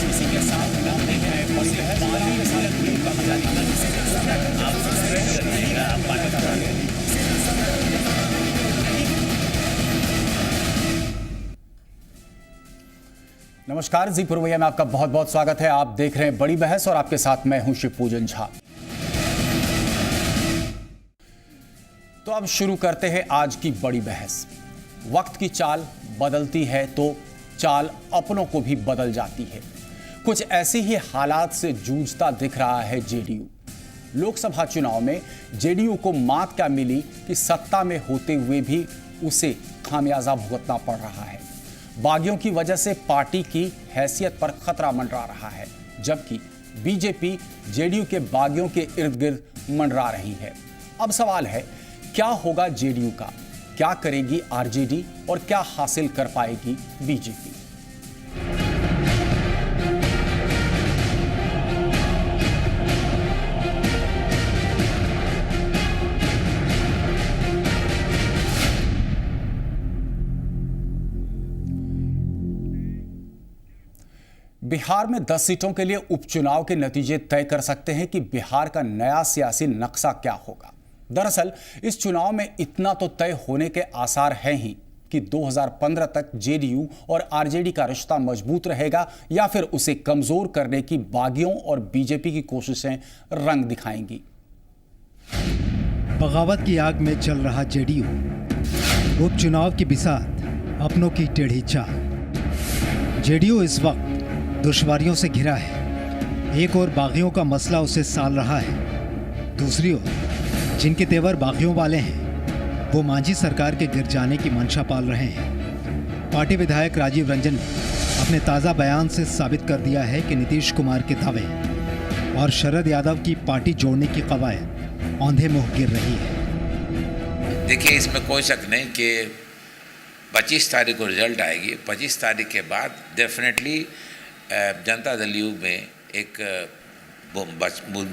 इसी के साथ नाम देखे हैं मौसी है बारहवीं साल की कहा जाती है। आप सब्सक्राइब कर दीजिएगा पाकिस्तान। नमस्कार, जी पुरवैया में आपका बहुत बहुत स्वागत है। आप देख रहे हैं बड़ी बहस और आपके साथ मैं हूं शिवपूजन झा। तो अब शुरू करते हैं आज की बड़ी बहस। वक्त की चाल बदलती है तो चाल अपनों को भी बदल जाती है। कुछ ऐसे ही हालात से जूझता दिख रहा है जेडीयू। लोकसभा चुनाव में जेडीयू को मात क्या मिली कि सत्ता में होते हुए भी उसे खामियाजा भुगतना पड़ रहा है। बागियों की वजह से पार्टी की हैसियत पर खतरा मंडरा रहा है, जबकि बीजेपी जेडीयू के बागियों के इर्द गिर्द मंडरा रही है। अब सवाल है, क्या होगा जेडीयू का? क्या करेगी आरजेडी और क्या हासिल कर पाएगी बीजेपी? बिहार में 10 सीटों के लिए उपचुनाव के नतीजे तय कर सकते हैं कि बिहार का नया सियासी नक्शा क्या होगा। दरअसल इस चुनाव में इतना तो तय होने के आसार हैं ही कि 2015 तक जेडीयू और आरजेडी का रिश्ता मजबूत रहेगा या फिर उसे कमजोर करने की बागियों और बीजेपी की कोशिशें रंग दिखाएंगी। बगावत की आग में जल रहा जेडीयू, उपचुनाव की बिसात, अपनों की टेढ़ी चाल। जेडीयू इस वक्त दुश्वारियों से घिरा है। एक और बागियों का मसला उसे साल रहा है, दूसरी ओर जिनके तेवर बागियों वाले हैं वो मांझी सरकार के गिर जाने की मंशा पाल रहे हैं। पार्टी विधायक राजीव रंजन ने अपने ताज़ा बयान से साबित कर दिया है कि नीतीश कुमार के दावे और शरद यादव की पार्टी जोड़ने की कवायद औंधे मुंह गिर रही है। देखिए, इसमें कोई शक नहीं कि 25 तारीख को रिजल्ट आएगी। 25 तारीख के बाद डेफिनेटली जनता दल यू में एक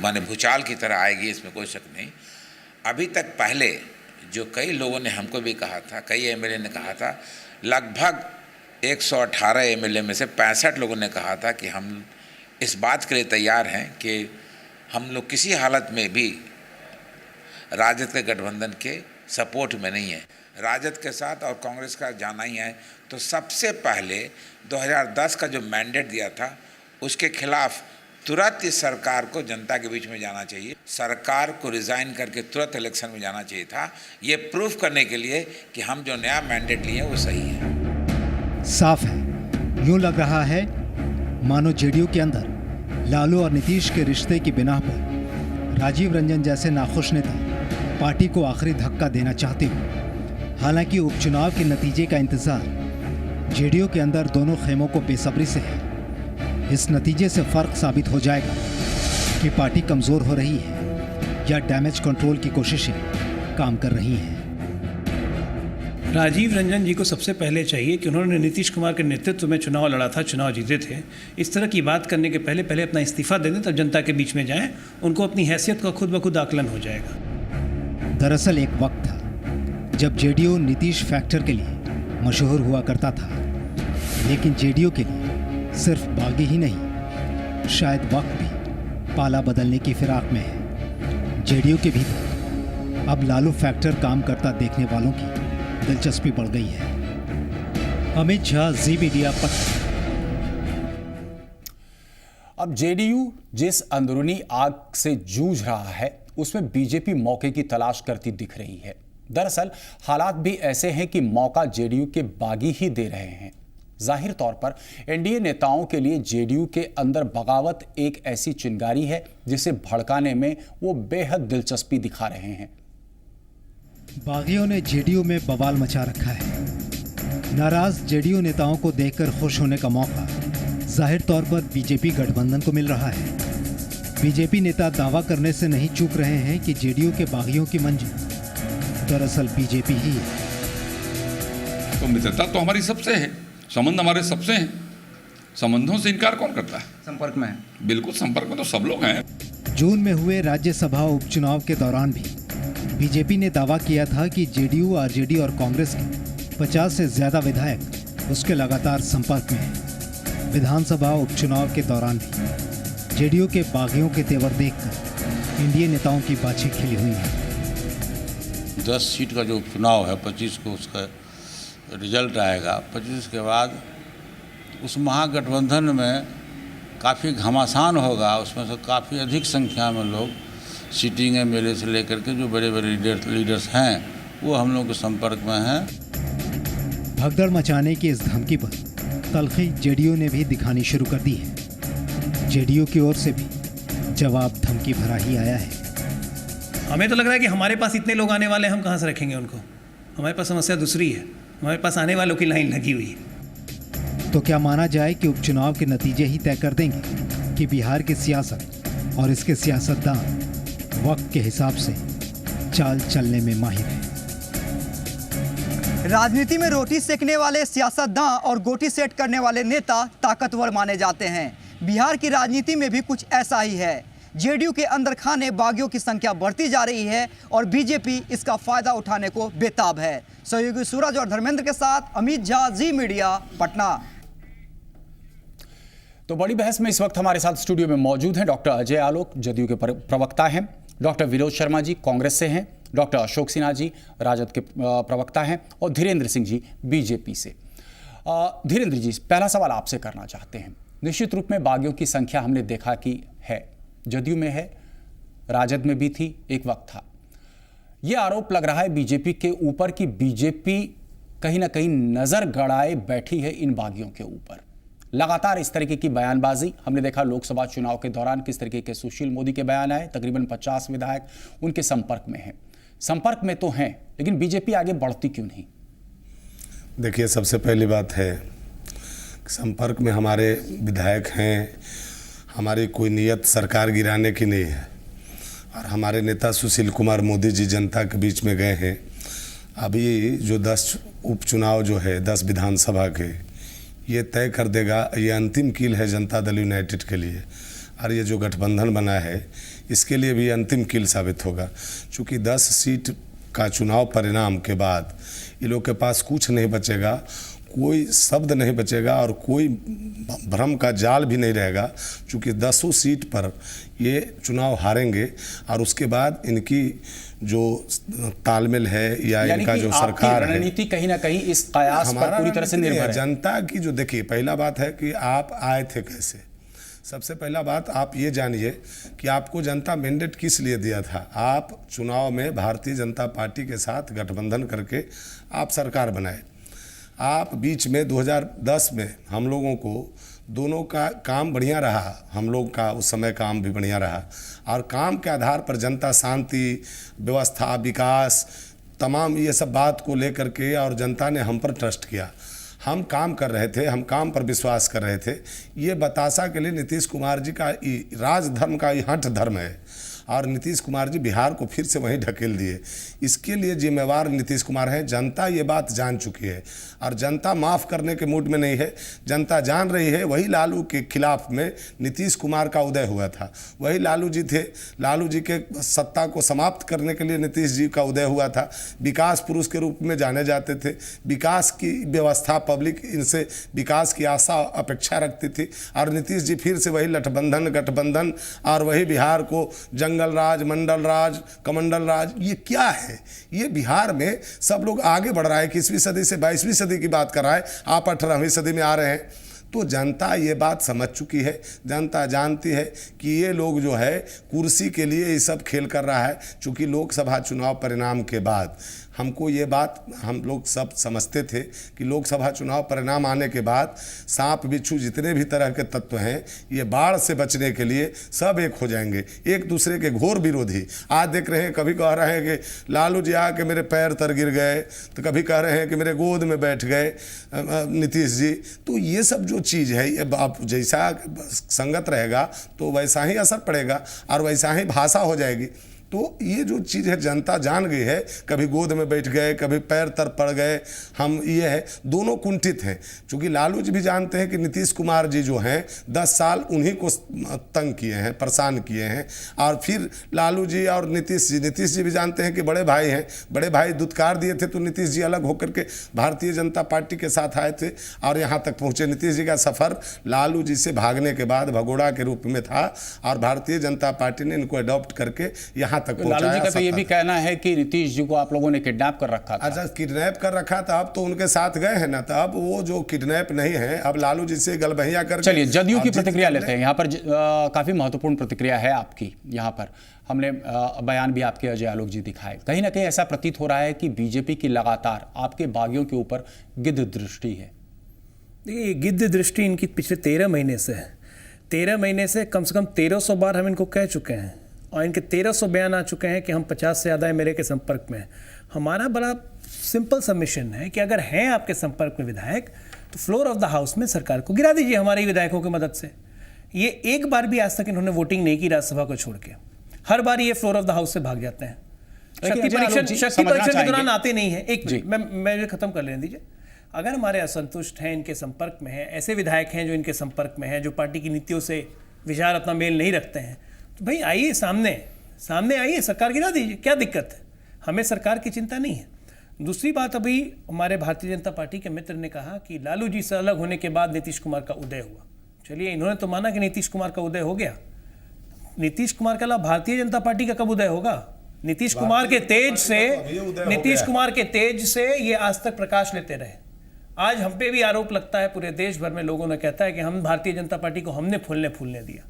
माने भूचाल की तरह आएगी, इसमें कोई शक नहीं। अभी तक पहले जो कई लोगों ने हमको भी कहा था, कई एमएलए ने कहा था, लगभग 118 एमएलए में से 65 लोगों ने कहा था कि हम इस बात के लिए तैयार हैं कि हम लोग किसी हालत में भी राजद के गठबंधन के सपोर्ट में नहीं है। राजद के साथ और कांग्रेस का जाना ही है तो सबसे पहले 2010 का जो मैंडेट दिया था उसके खिलाफ तुरंत इस सरकार को जनता के बीच में जाना चाहिए। सरकार को रिज़ाइन करके तुरंत इलेक्शन में जाना चाहिए था, ये प्रूफ करने के लिए कि हम जो नया मैंडेट लिए वो सही है। साफ है, यूं लग रहा है मानो जेडीयू के अंदर लालू और नीतीश के रिश्ते की बिना पर राजीव रंजन जैसे नाखुश नेता पार्टी को आखिरी धक्का देना चाहते हो। हालांकि उपचुनाव के नतीजे का इंतजार जेडीयू के अंदर दोनों खेमों को बेसब्री से है। इस नतीजे से फर्क साबित हो जाएगा कि पार्टी कमजोर हो रही है या डैमेज कंट्रोल की कोशिशें काम कर रही हैं। राजीव रंजन जी को सबसे पहले चाहिए कि उन्होंने नीतीश कुमार के नेतृत्व में चुनाव लड़ा था, चुनाव जीते थे। इस तरह की बात करने के पहले अपना इस्तीफा दे दें, तब जनता के बीच में जाएं। उनको अपनी हैसियत का खुद ब खुद आकलन हो जाएगा। दरअसल एक वक्त था जब जेडीयू नीतीश फैक्टर के लिए मशहूर हुआ करता था, लेकिन जेडीयू के लिए सिर्फ बागी ही नहीं, शायद वक्त भी पाला बदलने की फिराक में है। जेडीयू के भीतर अब लालू फैक्टर काम करता देखने वालों की दिलचस्पी बढ़ गई है। अमित झा, जी मीडिया, पटना। अब जेडीयू जिस अंदरूनी आग से जूझ रहा है उसमें बीजेपी मौके की तलाश करती दिख रही है। दरअसल हालात भी ऐसे हैं कि मौका जेडीयू के बागी ही दे रहे हैं। जाहिर तौर पर एनडीए नेताओं के लिए जेडीयू के अंदर बगावत एक ऐसी चिंगारी है जिसे भड़काने में वो बेहद दिलचस्पी दिखा रहे हैं। बागियों ने जेडीयू में बवाल मचा रखा है। नाराज जेडीयू नेताओं को देखकर खुश होने का मौका जाहिर तौर पर बीजेपी गठबंधन को मिल रहा है। बीजेपी नेता दावा करने से नहीं चूक रहे हैं कि जेडीयू के बागियों की मंजिल दरअसल बीजेपी ही है। तो मित्रता तो हमारी सबसे है, संबंध हमारे सबसे हैं। संबंधों से इनकार कौन करता है? संपर्क में है, बिल्कुल संपर्क में तो सब लोग हैं। जून में हुए राज्यसभा उपचुनाव के दौरान भी बीजेपी ने दावा किया था कि जेडीयू, आरजेडी और कांग्रेस के 50 से ज्यादा विधायक उसके लगातार संपर्क में हैं। विधानसभा उपचुनाव के दौरान भी जेडीयू के बागियों के तेवर देखकर एनडीए नेताओं की बाछी खिली हुई है। 10 सीट का जो चुनाव है 25 को उसका रिजल्ट आएगा। 25 के बाद उस महागठबंधन में काफ़ी घमासान होगा, उसमें से काफ़ी अधिक संख्या में लोग सीटिंग एमएलए से लेकर के जो बड़े बड़े लीडर्स हैं वो हम लोग के संपर्क में हैं। भगदड़ मचाने की इस धमकी पर तलखी जेडीयू ने भी दिखानी शुरू कर दी है। जेडीयू की ओर से भी जवाब धमकी भरा ही आया है। हमें तो लग रहा है कि हमारे पास इतने लोग आने वाले हैं, हम कहाँ से रखेंगे उनको। हमारे पास समस्या दूसरी है, हमारे पास आने वालों की लाइन लगी हुई है। तो क्या माना जाए कि उपचुनाव के नतीजे ही तय कर देंगे कि बिहार की सियासत और इसके सियासतदान वक्त के हिसाब से चाल चलने में माहिर है। राजनीति में रोटी सेकने वाले सियासतदान और गोटी सेट करने वाले नेता ताकतवर माने जाते हैं। बिहार की राजनीति में भी कुछ ऐसा ही है। जेडीयू के अंदर खाने बागियों की संख्या बढ़ती जा रही है और बीजेपी इसका फायदा उठाने को बेताब है। सहयोगी सूरज और धर्मेंद्र के साथ अमित झा, जी मीडिया, पटना। तो बड़ी बहस में इस वक्त हमारे साथ स्टूडियो में मौजूद हैं डॉक्टर अजय आलोक, जदयू के प्रवक्ता हैं, डॉक्टर विनोद शर्मा जी कांग्रेस से हैं, डॉक्टर अशोक सिन्हा जी राजद के प्रवक्ता हैं और धीरेन्द्र सिंह जी बीजेपी से। धीरेन्द्र जी, पहला सवाल आपसे करना चाहते हैं। निश्चित रूप में बागियों की संख्या हमने देखा कि है, जदयू में है, राजद में भी थी, एक वक्त था। यह आरोप लग रहा है बीजेपी के ऊपर कि बीजेपी कहीं ना कहीं नजर गड़ाए बैठी है इन बागियों के ऊपर। लगातार इस तरीके की बयानबाजी हमने देखा लोकसभा चुनाव के दौरान, किस तरीके के सुशील मोदी के बयान आए। तकरीबन 50 विधायक उनके संपर्क में हैं। संपर्क में तो हैं, लेकिन बीजेपी आगे बढ़ती क्यों नहीं? देखिए, सबसे पहली बात है संपर्क में हमारे विधायक हैं, हमारी कोई नीयत सरकार गिराने की नहीं है। और हमारे नेता सुशील कुमार मोदी जी जनता के बीच में गए हैं। अभी जो 10 उपचुनाव जो है 10 विधानसभा के, ये तय कर देगा, ये अंतिम कील है जनता दल यूनाइटेड के लिए। और ये जो गठबंधन बना है इसके लिए भी अंतिम कील साबित होगा। चूँकि 10 सीट का चुनाव परिणाम के बाद ये लोग के पास कुछ नहीं बचेगा, कोई शब्द नहीं बचेगा और कोई भ्रम का जाल भी नहीं रहेगा। चूँकि 10 सीट पर ये चुनाव हारेंगे और उसके बाद इनकी जो तालमेल है या इनका जो सरकार है, रणनीति कहीं ना कहीं इस कयास पर पूरी तरह से निर्भर है। जनता की जो, देखिए, पहला बात है कि आप आए थे कैसे। सबसे पहला बात आप ये जानिए कि आपको जनता मैंडेट किस लिए दिया था। आप चुनाव में भारतीय जनता पार्टी के साथ गठबंधन करके आप सरकार बनाए। आप बीच में 2010 में हम लोगों को दोनों का काम बढ़िया रहा, हम लोग का उस समय काम भी बढ़िया रहा और काम के आधार पर जनता शांति, व्यवस्था, विकास, तमाम ये सब बात को लेकर के और जनता ने हम पर ट्रस्ट किया। हम काम कर रहे थे, हम काम पर विश्वास कर रहे थे। ये बतासा के लिए नीतीश कुमार जी का राजधर्म का हठ धर्म है और नीतीश कुमार जी बिहार को फिर से वहीं ढकेल दिए। इसके लिए जिम्मेवार नीतीश कुमार हैं। जनता ये बात जान चुकी है और जनता माफ़ करने के मूड में नहीं है। जनता जान रही है वही लालू के खिलाफ में नीतीश कुमार का उदय हुआ था, वही लालू जी थे। लालू जी के सत्ता को समाप्त करने के लिए नीतीश जी का उदय हुआ था। विकास पुरुष के रूप में जाने जाते थे। विकास की व्यवस्था, पब्लिक इनसे विकास की आशा अपेक्षा रखती थी और नीतीश जी फिर से वही गठबंधन और वही बिहार को जंगल राज, मंडल राज, कमंडल राज, ये क्या है? ये बिहार में सब लोग आगे बढ़ रहा है। 21वीं सदी से 22वीं सदी की बात कर रहा है, आप 18वीं सदी में आ रहे हैं। तो जनता ये बात समझ चुकी है। जनता जानती है कि ये लोग जो है कुर्सी के लिए ये सब खेल कर रहा है। चूँकि लोकसभा चुनाव परिणाम के बाद हमको ये बात हम लोग सब समझते थे कि लोकसभा चुनाव परिणाम आने के बाद सांप बिच्छू जितने भी तरह के तत्व हैं ये बाढ़ से बचने के लिए सब एक हो जाएंगे, एक दूसरे के घोर विरोधी। आज देख रहे हैं, कभी कह रहे हैं कि लालू जी आके मेरे पैर तर गिर गए, तो कभी कह रहे हैं कि मेरे गोद में बैठ गए नीतीश जी। तो ये सब जो चीज़ है, ये आप जैसा संगत रहेगा तो वैसा ही असर पड़ेगा और वैसा ही भाषा हो जाएगी। तो ये जो चीज़ है जनता जान गई है, कभी गोद में बैठ गए, कभी पैर तर पड़ गए, हम ये है दोनों कुंठित हैं। चूँकि लालू जी भी जानते हैं कि नीतीश कुमार जी जो हैं 10 साल उन्हीं को तंग किए हैं, परेशान किए हैं, और फिर लालू जी और नीतीश जी भी जानते हैं कि बड़े भाई हैं, बड़े भाई दुत्कार दिए थे तो नीतीश जी अलग होकर के भारतीय जनता पार्टी के साथ आए थे और यहाँ तक पहुँचे। नीतीश जी का सफ़र लालू जी से भागने के बाद भगोड़ा के रूप में था और भारतीय जनता पार्टी ने इनको अडॉप्ट करके यहाँ तक पहुँचाया। लालू जी का तो ये भी कहना है कि नीतीश जी को आप लोगों ने किडनैप कर रखा था। अच्छा, किडनैप कर रखा था, अब तो उनके साथ गए हैं ना, तो अब वो जो किडनैप नहीं है, अब लालू जी से गलबहिया कर। चलिए जदयू की प्रतिक्रिया लेते हैं। यहाँ पर काफ़ी महत्वपूर्ण प्रतिक्रिया है आपकी। यहाँ पर हमने बयान भी आपके अजय आलोक जी दिखाए। कहीं ना कहीं ऐसा प्रतीत हो रहा है कि बीजेपी की लगातार आपके बागियों के ऊपर गिद्ध दृष्टि है। देखिए, गिद्ध दृष्टि इनकी पिछले 13 महीने से है। 13 महीने से कम 1300 बार हम इनको कह चुके हैं और इनके 1300 बयान आ चुके हैं कि हम 50 से ज़्यादा एमएलए के संपर्क में हैं। हमारा बड़ा सिंपल सबमिशन है कि अगर हैं आपके संपर्क में विधायक तो फ्लोर ऑफ द हाउस में सरकार को गिरा दीजिए हमारे विधायकों की मदद से। ये एक बार भी आज तक इन्होंने वोटिंग नहीं की राज्यसभा को छोड़ के। हर बार ये फ्लोर ऑफ द हाउस से भाग जाते हैं। शक्ति परीक्षण के दौरान आते नहीं है। एक मिनट मैं खत्म कर लेने दीजिए। अगर हमारे असंतुष्ट हैं, इनके संपर्क में हैं, ऐसे विधायक हैं जो इनके संपर्क में हैं, जो पार्टी की नीतियों से विचार अपना मेल नहीं रखते हैं, तो भाई आइए सामने आइए, सरकार गिरा दीजिए, क्या दिक्कत है? हमें सरकार की चिंता नहीं है। दूसरी बात, अभी हमारे भारतीय जनता पार्टी के मित्र ने कहा कि लालू जी से अलग होने के बाद नीतीश कुमार का उदय हुआ। चलिए, इन्होंने तो माना कि नीतीश कुमार का उदय हो गया। नीतीश कुमार के अलावा भारतीय जनता पार्टी का कब उदय होगा? नीतीश कुमार के तेज से ये आज तक प्रकाश लेते रहे। आज हम पे भी आरोप लगता है, पूरे देश भर में लोगों ने कहता है कि हम भारतीय जनता पार्टी को हमने फूलने दिया।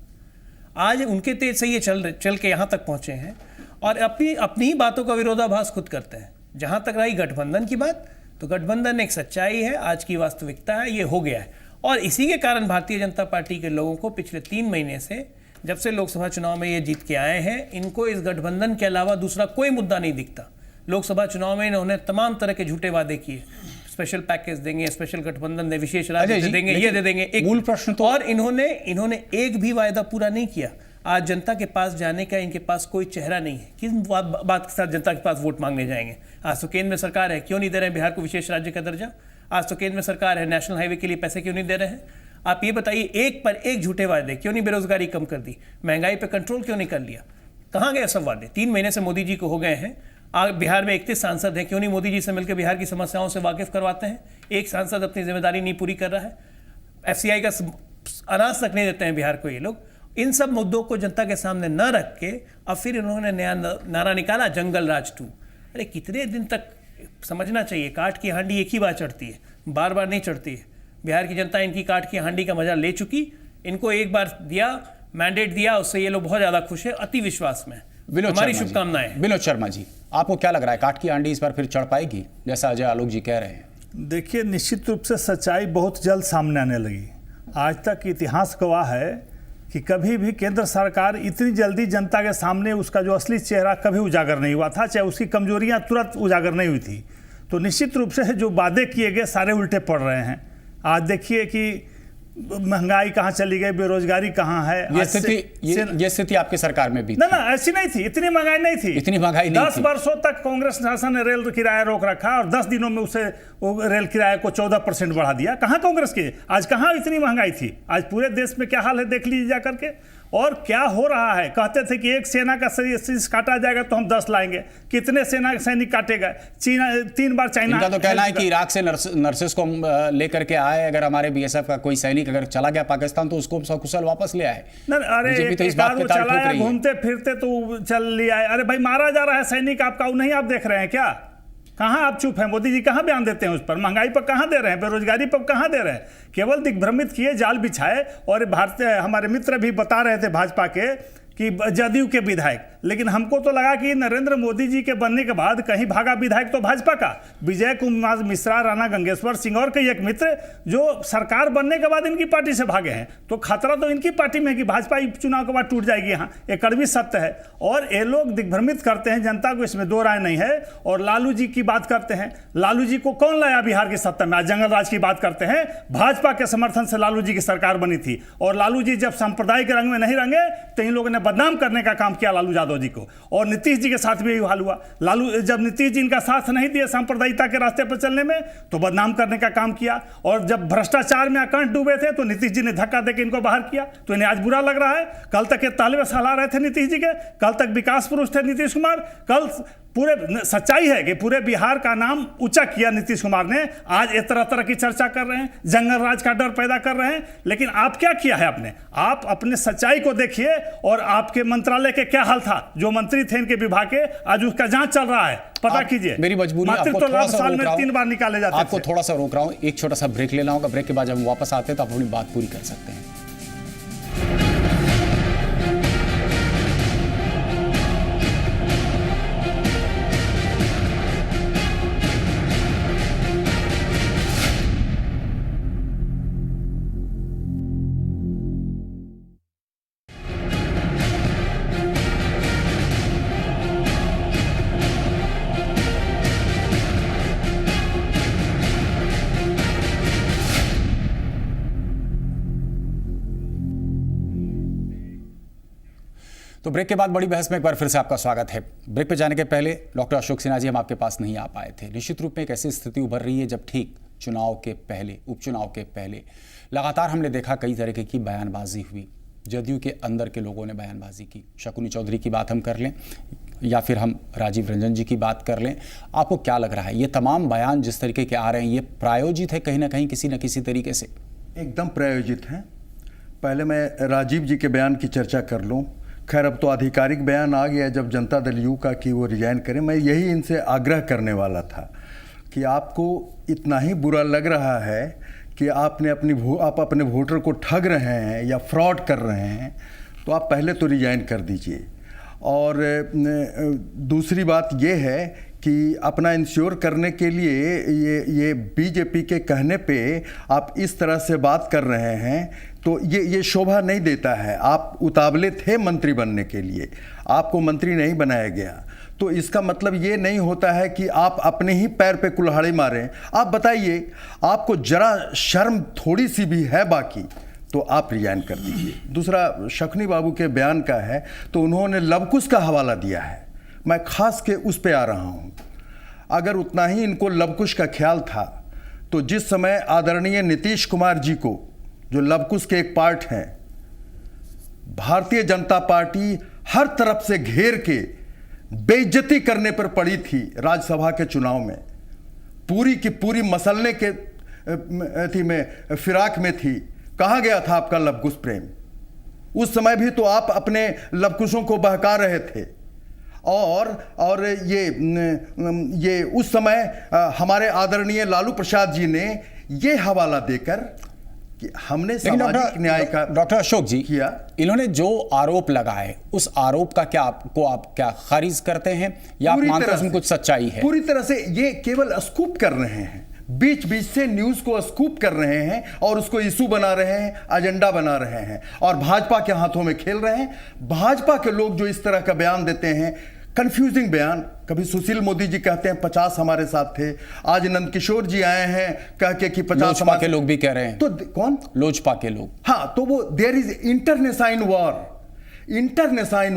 आज उनके तेज से ये चल के यहाँ तक पहुँचे हैं और अपनी ही बातों का विरोधाभास खुद करते हैं। जहाँ तक रही गठबंधन की बात, तो गठबंधन एक सच्चाई है, आज की वास्तविकता है, ये हो गया है। और इसी के कारण भारतीय जनता पार्टी के लोगों को पिछले 3 महीने से, जब से लोकसभा चुनाव में ये जीत के आए हैं, इनको इस गठबंधन के अलावा दूसरा कोई मुद्दा नहीं दिखता। लोकसभा चुनाव में इन्होंने तमाम तरह के झूठे वादे किए, स्पेशल पैकेज देंगे, स्पेशल गठबंधन दे, विशेष राज्य दे देंगे, ये दे देंगे, एक मूल प्रश्न तो, और इन्होंने एक भी वायदा पूरा नहीं किया। आज जनता के पास जाने का इनके पास कोई चेहरा नहीं है। किस बात के साथ जनता के पास वोट मांगने जाएंगे? आज तो केंद्र में सरकार है, क्यों नहीं दे रहे हैं बिहार को विशेष राज्य का दर्जा? आज तो केंद्र में सरकार है, नेशनल हाईवे के लिए पैसे क्यों नहीं दे रहे हैं? आप ये बताइए, एक पर एक झूठे वादे, क्यों नहीं बेरोजगारी कम कर दी? महंगाई पे कंट्रोल क्यों नहीं कर लिया? कहाँ गए सब वादे? 3 महीने से मोदी जी को हो गए हैं। बिहार में 31 सांसद हैं, क्यों नहीं मोदी जी से मिलकर बिहार की समस्याओं से वाकिफ करवाते हैं? एक सांसद अपनी जिम्मेदारी नहीं पूरी कर रहा है। FCI का अनाज तक नहीं देते हैं बिहार को ये लोग। इन सब मुद्दों को जनता के सामने न रख के अब फिर इन्होंने नया नारा निकाला, जंगल राज 2। अरे कितने दिन तक समझना चाहिए, काठ की हांडी एक ही बार चढ़ती है, बार बार नहीं चढ़ती है। बिहार की जनता इनकी काठ की हांडी का मजा ले चुकी। इनको एक बार दिया, मैंडेट दिया, उससे ये लोग बहुत ज़्यादा खुश है, अति विश्वास में। हमारी शुभकामनाएं। विनोद शर्मा जी, आपको क्या लग रहा है, काठ की हांडी इस बार फिर चढ़ पाएगी, जैसा अजय आलोक जी कह रहे हैं? देखिए, निश्चित रूप से सच्चाई बहुत जल्द सामने आने लगी। आज तक इतिहास गवाह है कि कभी भी केंद्र सरकार इतनी जल्दी जनता के सामने उसका जो असली चेहरा कभी उजागर नहीं हुआ था, चाहे उसकी कमजोरियां तुरंत उजागर नहीं हुई थी। तो निश्चित रूप से जो वादे किए गए सारे उल्टे पड़ रहे हैं। आज देखिए कि महंगाई कहाँ चली गई, बेरोजगारी कहाँ है। ये स्थिति आपकी सरकार में भी ना ऐसी नहीं थी, इतनी महंगाई नहीं थी। 10 वर्षों तक कांग्रेस शासन ने रेल किराया रोक रखा और 10 दिनों में उसे रेल किराए को 14% बढ़ा दिया। कहाँ कांग्रेस की? आज कहाँ इतनी महंगाई थी? आज पूरे देश में क्या हाल है देख लीजिए जाकर के। और क्या हो रहा है? कहते थे कि एक सेना का शीश काटा जाएगा तो हम 10 लाएंगे। कितने सेना के सैनिक काटेगा? 3 बार चाइना। इनका तो कहना है कि इराक से नर्सेस को लेकर के आए, अगर हमारे BSF का कोई सैनिक अगर चला गया पाकिस्तान तो उसको सकुशल वापस ले आए। अरे तो इस बात पे ताल ठोक रही है। घूमते फिरते तो चल लिया है। अरे भाई, मारा जा रहा है सैनिक आपका, नहीं आप देख रहे हैं क्या? कहाँ आप चुप हैं? मोदी जी कहाँ बयान देते हैं उस पर? महंगाई पर कहाँ दे रहे हैं? बेरोजगारी पर कहाँ दे रहे हैं? केवल दिग्भ्रमित किए, जाल बिछाए। और भारतीय हमारे मित्र भी बता रहे थे भाजपा के कि जदयू के विधायक, लेकिन हमको तो लगा कि नरेंद्र मोदी जी के बनने के बाद कहीं भागा विधायक तो भाजपा का विजय कुमार मिश्रा, राणा गंगेश्वर सिंह और कई एक मित्र जो सरकार बनने के बाद इनकी पार्टी से भागे हैं। तो खतरा तो इनकी पार्टी में है कि भाजपा चुनाव के बाद टूट जाएगी। यहाँ एक कड़वी सत्य है और ये लोग दिग्भ्रमित करते हैं जनता को, इसमें 2 राय नहीं है। और लालू जी की बात करते हैं, लालू जी को कौन लाया बिहार की सत्ता में? आज जंगल राज की बात करते हैं। भाजपा के समर्थन से लालू जी की सरकार बनी थी और लालू जी जब सांप्रदायिक रंग में नहीं रंगे तो इन लोगों ने बदनाम करने का काम किया लालू यादव यादव जी को, और नीतीश जी के साथ भी यही हाल हुआ। लालू जब नीतीश जी इनका साथ नहीं दिए सांप्रदायिकता के रास्ते पर चलने में, तो बदनाम करने का काम किया, और जब भ्रष्टाचार में अकंठ डूबे थे तो नीतीश जी ने धक्का देकर इनको बाहर किया। तो इन्हें आज बुरा लग रहा है। कल तक ये तालिबे सहला रहे थे नीतीश जी के, कल तक विकास पुरुष थे नीतीश कुमार, कल पूरे सच्चाई है कि पूरे बिहार का नाम ऊंचा किया नीतीश कुमार ने। आज इस तरह की चर्चा कर रहे हैं, जंगल राज का डर पैदा कर रहे हैं, लेकिन आप क्या किया है आपने? आप अपने सच्चाई को देखिए, और आपके मंत्रालय के क्या हाल था, जो मंत्री थे इनके विभाग के, आज उसका जांच चल रहा है, पता कीजिए। मेरी मजबूरी मातृत्व आपको थोड़ा लाभ सा साल रोक में रहा हूं। 3 बार निकाले जाते आपको थे। थोड़ा सा रोक रहा हूं, एक छोटा सा ब्रेक ले लाऊंगा, ब्रेक के बाद जब हम वापस आते हैं तो आप अपनी बात पूरी कर सकते हैं। तो ब्रेक के बाद बड़ी बहस में एक बार फिर से आपका स्वागत है। ब्रेक पे जाने के पहले डॉक्टर अशोक सिन्हा जी, हम आपके पास नहीं आ पाए थे। निश्चित रूप में एक ऐसी स्थिति उभर रही है जब ठीक चुनाव के पहले, उपचुनाव के पहले लगातार हमने देखा कई तरीके की बयानबाजी हुई। जदयू के अंदर के लोगों ने बयानबाजी की, शकुनी चौधरी की बात हम कर लें या फिर हम राजीव रंजन जी की बात कर लें, आपको क्या लग रहा है ये तमाम बयान जिस तरीके के आ रहे हैं, ये प्रायोजित है कहीं ना कहीं किसी न किसी तरीके से? एकदम प्रायोजित हैं। पहले मैं राजीव जी के बयान की चर्चा कर लूं। खैर अब तो आधिकारिक बयान आ गया जब जनता दल यू का कि वो रिजाइन करें। मैं यही इनसे आग्रह करने वाला था कि आपको इतना ही बुरा लग रहा है कि आप अपने वोटर को ठग रहे हैं या फ्रॉड कर रहे हैं, तो आप पहले तो रिजाइन कर दीजिए। और दूसरी बात ये है कि अपना इंश्योर करने के लिए ये बीजेपी के कहने पे आप इस तरह से बात कर रहे हैं, तो ये शोभा नहीं देता है। आप उतावले थे मंत्री बनने के लिए, आपको मंत्री नहीं बनाया गया, तो इसका मतलब ये नहीं होता है कि आप अपने ही पैर पे कुल्हाड़ी मारें। आप बताइए, आपको जरा शर्म थोड़ी सी भी है बाकी, तो आप रिजाइन कर दीजिए। दूसरा शकुनी बाबू के बयान का है, तो उन्होंने लवकुश का हवाला दिया है। मैं खास के उस पे आ रहा हूँ। अगर उतना ही इनको लवकुश का ख्याल था, तो जिस समय आदरणीय नीतीश कुमार जी को, जो लवकुश के एक पार्ट हैं, भारतीय जनता पार्टी हर तरफ से घेर के बेइज्जती करने पर पड़ी थी राज्यसभा के चुनाव में, पूरी की पूरी मसलने के फिराक में थी, कहाँ गया था आपका लवकुश प्रेम? उस समय भी तो आप अपने लवकुशों को बहका रहे थे। और ये उस समय हमारे आदरणीय लालू प्रसाद जी ने ये हवाला देकर कि हमने सामाजिक न्याय का डॉक्टर अशोक जी किया। इन्होंने जो आरोप लगाए, उस आरोप का क्या आप क्या खारिज करते हैं या आप मानते हैं उसमें कुछ सच्चाई है? पूरी तरह से ये केवल स्कूप कर रहे हैं, बीच बीच से न्यूज को स्कूप कर रहे हैं और उसको इशू बना रहे हैं, एजेंडा बना रहे हैं और भाजपा के हाथों में खेल रहे हैं। भाजपा के लोग जो इस तरह का बयान देते हैं, कंफ्यूजिंग बयान, कभी सुशील मोदी जी कहते हैं 50 हमारे साथ थे, आज नंद किशोर जी आए हैं कह के कि 50 लोजपा के लोग भी कह रहे हैं। तो कौन? लोजपा के लोग। हाँ, तो वो देयर इज इंटरनेसाइन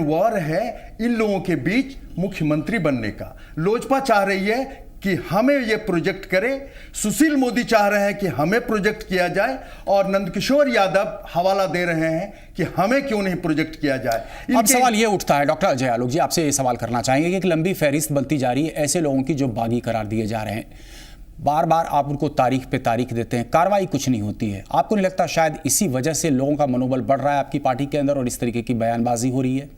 वॉर है इन लोगों के बीच मुख्यमंत्री बनने का। लोजपा चाह रही है कि हमें ये प्रोजेक्ट करे, सुशील मोदी चाह रहे हैं कि हमें प्रोजेक्ट किया जाए, और नंदकिशोर यादव हवाला दे रहे हैं कि हमें क्यों नहीं प्रोजेक्ट किया जाए। अब सवाल ये उठता है डॉक्टर अजय आलोक जी, आपसे ये सवाल करना चाहेंगे कि एक लंबी फहरिस्त बनती जा रही है ऐसे लोगों की जो बागी करार दिए जा रहे हैं, बार बार आप उनको तारीख पे तारीख देते हैं, कार्रवाई कुछ नहीं होती है। आपको नहीं लगता शायद इसी वजह से लोगों का मनोबल बढ़ रहा है आपकी पार्टी के अंदर और इस तरीके की बयानबाजी हो रही है?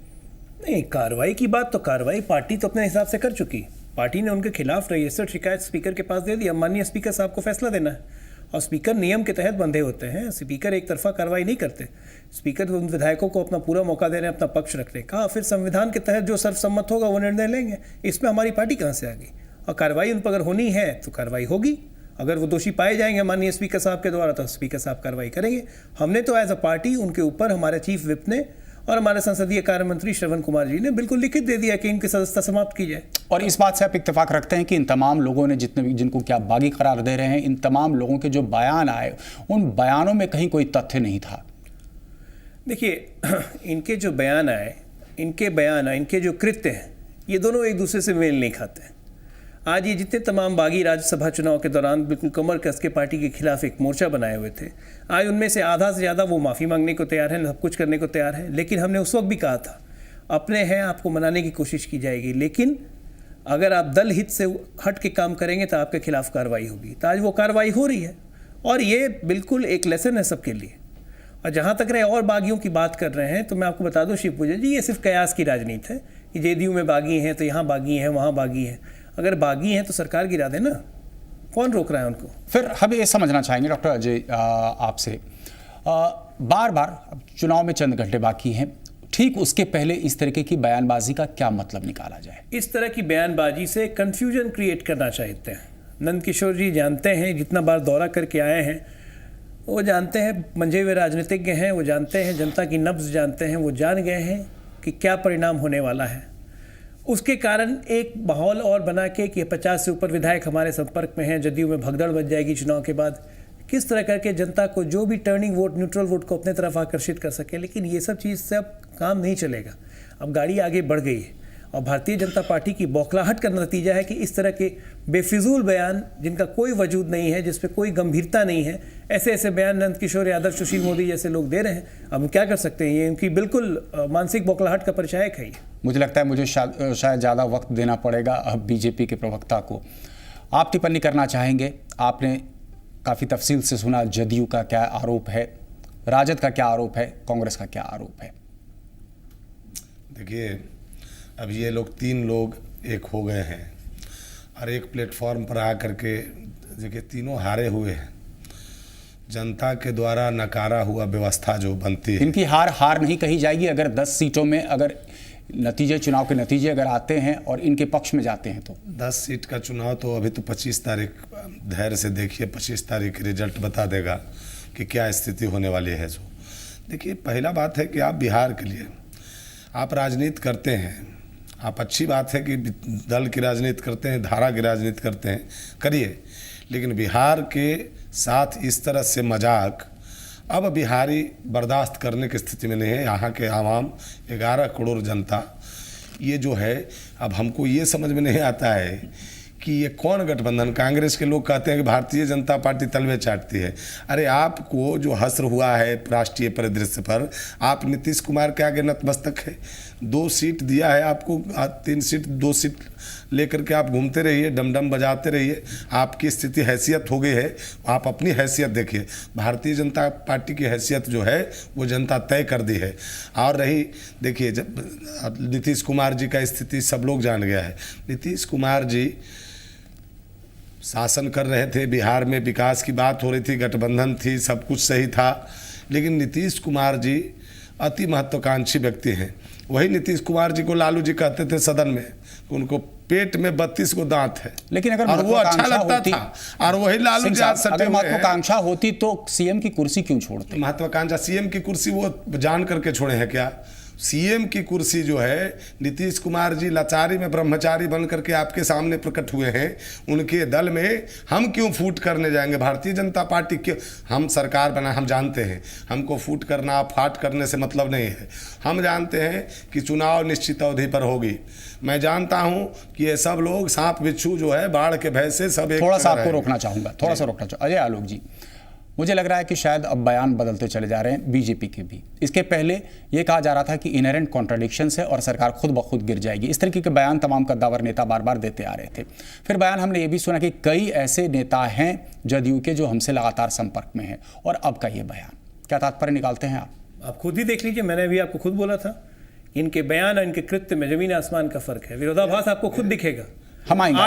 नहीं, कार्रवाई की बात तो कार्रवाई पार्टी तो अपने हिसाब से कर चुकी। पार्टी ने उनके खिलाफ रजिस्टर्ड शिकायत स्पीकर के पास दे दी। अब माननीय स्पीकर साहब को फैसला देना है, और स्पीकर नियम के तहत बंधे होते हैं। स्पीकर एक तरफा कार्रवाई नहीं करते। स्पीकर उन विधायकों को अपना पूरा मौका दे रहे हैं अपना पक्ष रखने का, फिर संविधान के तहत जो सर्वसम्मत होगा वो निर्णय लेंगे। इसमें हमारी पार्टी कहाँ से आ गई? और कार्रवाई उन पर अगर होनी है तो कार्रवाई होगी। अगर वो दोषी पाए जाएंगे माननीय स्पीकर साहब के द्वारा, तो स्पीकर साहब कार्रवाई करेंगे। हमने तो एज अ पार्टी उनके ऊपर, हमारे चीफ विप ने और हमारे संसदीय कार्य मंत्री श्रवण कुमार जी ने बिल्कुल लिखित दे दिया कि इनकी सदस्यता समाप्त की जाए। और इस बात से आप इत्तेफाक रखते हैं कि इन तमाम लोगों ने जिनको क्या बागी करार दे रहे हैं, इन तमाम लोगों के जो बयान आए, उन बयानों में कहीं कोई तथ्य नहीं था? देखिए, इनके जो बयान आए, इनके बयान, इनके जो कृत्य हैं, ये दोनों एक दूसरे से मेल नहीं खाते हैं। आज ये जितने तमाम बागी राज्यसभा चुनाव के दौरान बिल्कुल कमर कस के पार्टी के खिलाफ एक मोर्चा बनाए हुए थे, आज उनमें से आधा से ज़्यादा वो माफ़ी मांगने को तैयार हैं, सब कुछ करने को तैयार हैं। लेकिन हमने उस वक्त भी कहा था, अपने हैं आपको मनाने की कोशिश की जाएगी, लेकिन अगर आप दल हित से हट के काम करेंगे तो आपके खिलाफ कार्रवाई होगी। तो आज वो कार्रवाई हो रही है और ये बिल्कुल एक लेसन है सबके लिए। और जहाँ तक रहे और बागियों की बात कर रहे हैं, तो मैं आपको बता दूं शिव पूजन जी, ये सिर्फ कयास की राजनीति है कि जेडीयू में बागी हैं तो यहाँ बागी हैं, वहाँ बागी हैं। अगर बागी हैं तो सरकार गिरा दे ना, कौन रोक रहा है उनको? फिर हम ये समझना चाहेंगे डॉक्टर अजय आपसे, बार बार चुनाव में चंद घंटे बाकी हैं, ठीक उसके पहले इस तरीके की बयानबाजी का क्या मतलब निकाला जाए? इस तरह की बयानबाजी से कंफ्यूजन क्रिएट करना चाहते हैं। नंदकिशोर जी जानते हैं, जितना बार दौरा करके आए हैं, वो जानते हैं, मंझे हुए राजनीतिज्ञ हैं, वो जानते हैं, जनता की नब्ज़ जानते हैं, वो जान गए हैं कि क्या परिणाम होने वाला है। उसके कारण एक माहौल और बना के कि 50 से ऊपर विधायक हमारे संपर्क में हैं, जदयू में भगदड़ बच जाएगी चुनाव के बाद, किस तरह करके जनता को जो भी टर्निंग वोट, न्यूट्रल वोट को अपने तरफ आकर्षित कर सके। लेकिन ये सब चीज़ से अब काम नहीं चलेगा। अब गाड़ी आगे बढ़ गई है और भारतीय जनता पार्टी की बौखलाहट का नतीजा है कि इस तरह के बेफिजूल बयान, जिनका कोई वजूद नहीं है, जिस पे कोई गंभीरता नहीं है, ऐसे ऐसे बयान नंदकिशोर यादव, सुशील मोदी जैसे लोग दे रहे हैं। अब हम क्या कर सकते हैं? ये इनकी बिल्कुल मानसिक बौखलाहट का परिचायक है ये। मुझे लगता है मुझे शायद ज़्यादा वक्त देना पड़ेगा अब बीजेपी के प्रवक्ता को। आप टिप्पणी करना चाहेंगे? आपने काफ़ी तफसील से सुना, जदयू का क्या आरोप है, राजद का क्या आरोप है, कांग्रेस का क्या आरोप है? देखिए, अब ये लोग 3 लोग एक हो गए हैं और एक प्लेटफॉर्म पर आ करके देखिए तीनों हारे हुए हैं। जनता के द्वारा नकारा हुआ व्यवस्था जो बनती है, इनकी हार नहीं कही जाएगी अगर 10 सीटों में अगर चुनाव के नतीजे अगर आते हैं और इनके पक्ष में जाते हैं तो 10 सीट का चुनाव तो अभी तो 25 तारीख धैर्य से देखिए, 25 तारीख रिजल्ट बता देगा कि क्या स्थिति होने वाली है। जो देखिए, पहला बात है कि आप बिहार के लिए आप राजनीति करते हैं, आप अच्छी बात है कि दल की राजनीति करते हैं, धारा की राजनीति करते हैं, करिए, लेकिन बिहार के साथ इस तरह से मजाक अब बिहारी बर्दाश्त करने की स्थिति में नहीं है। यहाँ के आवाम 11 करोड़ जनता, ये जो है, अब हमको ये समझ में नहीं आता है कि ये कौन गठबंधन। कांग्रेस के लोग कहते हैं कि भारतीय जनता पार्टी तलवे चाटती है। अरे आपको जो हस्र हुआ है राष्ट्रीय परिदृश्य पर, आप नीतीश कुमार के आगे नतमस्तक है। 2 सीट दिया है आपको, 3 सीट 2 सीट लेकर के आप घूमते रहिए, डमडम बजाते रहिए। आपकी स्थिति हैसियत हो गई है, आप अपनी हैसियत देखिए। भारतीय जनता पार्टी की हैसियत जो है वो जनता तय कर दी है। और रही देखिए, जब नीतीश कुमार जी का स्थिति सब लोग जान गया है। नीतीश कुमार जी शासन कर रहे थे, बिहार में विकास की बात हो रही थी, गठबंधन थी, सब कुछ सही था, लेकिन नीतीश कुमार जी अति महत्वाकांक्षी व्यक्ति हैं। वही नीतीश कुमार जी को लालू जी कहते थे सदन में, उनको पेट में 32 को दांत है, लेकिन अगर और वो अच्छा लगता था। और वही लालू जी आज सटे हुए हैं। महत्वाकांक्षा होती तो सीएम की कुर्सी क्यों छोड़ते? महत्वाकांक्षा सीएम की कुर्सी वो जान करके छोड़े हैं क्या? सीएम की कुर्सी जो है, नीतीश कुमार जी लाचारी में ब्रह्मचारी बन करके आपके सामने प्रकट हुए हैं। उनके दल में हम क्यों फूट करने जाएंगे? भारतीय जनता पार्टी क्यों? हम सरकार बना, हम जानते हैं, हमको फूट करना, फाट करने से मतलब नहीं है। हम जानते हैं कि चुनाव निश्चित अवधि पर होगी। मैं जानता हूं कि ये सब लोग सांप बिच्छू जो है, बाढ़ के भय से सब एक थोड़ा सा आपको रोकना चाहूँगा, थोड़ा सा रोकना चाहूँगा। अजय आलोक जी, मुझे लग रहा है कि शायद अब बयान बदलते चले जा रहे हैं बीजेपी के भी। इसके पहले ये कहा जा रहा था कि इनहेरेंट कॉन्ट्राडिक्शंस है और सरकार खुद ब खुद गिर जाएगी। इस तरीके के बयान तमाम कद्दावर नेता बार बार देते आ रहे थे। फिर बयान हमने ये भी सुना कि कई ऐसे नेता हैं जदयू के जो हमसे लगातार संपर्क में हैं, और अब का ये बयान, क्या तात्पर्य निकालते हैं आप? आप खुद ही देख लीजिए, मैंने अभी आपको खुद बोला था, इनके बयान और इनके कृत्य में जमीन आसमान का फर्क है। विरोधाभास आपको खुद दिखेगा। हम आएंगे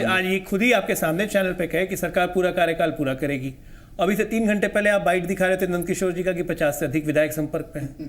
आज ये खुद ही आपके सामने चैनल पे कहे कि सरकार पूरा कार्यकाल पूरा करेगी। अभी से 3 घंटे पहले आप बाइट दिखा रहे थे नंदकिशोर जी का कि 50 से अधिक विधायक संपर्क पे हैं।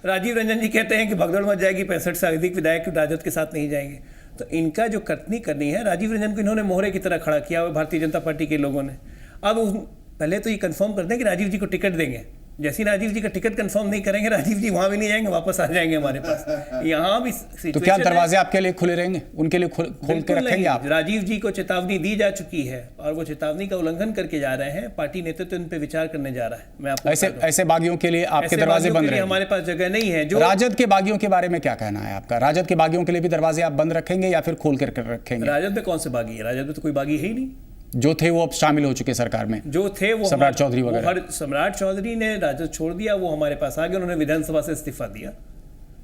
राजीव रंजन जी कहते हैं कि भगदड़ मच जाएगी, 65 से अधिक विधायक राजद के साथ नहीं जाएंगे। तो इनका जो कथनी करनी है, राजीव रंजन को इन्होंने मोहरे की तरह खड़ा किया हुआ भारतीय जनता पार्टी के लोगों ने। अब पहले तो ये कंफर्म कर दें कि राजीव जी को टिकट देंगे, जैसे राजीव जी का टिकट कंफर्म नहीं करेंगे, राजीव जी वहां भी नहीं जाएंगे, वापस आ जाएंगे हमारे पास। यहाँ भी तो क्या दरवाजे आपके लिए खुले रहेंगे, उनके लिए खोल के रखेंगे आप? राजीव जी को चेतावनी दी जा चुकी है और वो चेतावनी का उल्लंघन करके जा रहे हैं। पार्टी नेतृत्व इन पे विचार करने जा रहा है। मैं आपको ऐसे बागियों के लिए आपके दरवाजे बंद रहेंगे? हमारे पास जगह नहीं है। जो राजद के बागियों के बारे में क्या कहना है आपका? राजद के बागियों के लिए भी दरवाजे आप बंद रखेंगे या फिर खोल कर रखेंगे? राजद में कौन से बागी है? राजद में तो कोई बागी है ही नहीं। जो थे वो अब शामिल हो चुके सरकार में, जो थे वो सम्राट चौधरी वगैरह। सम्राट चौधरी ने राजद छोड़ दिया, वो हमारे पास आ गए, उन्होंने विधानसभा से इस्तीफा दिया।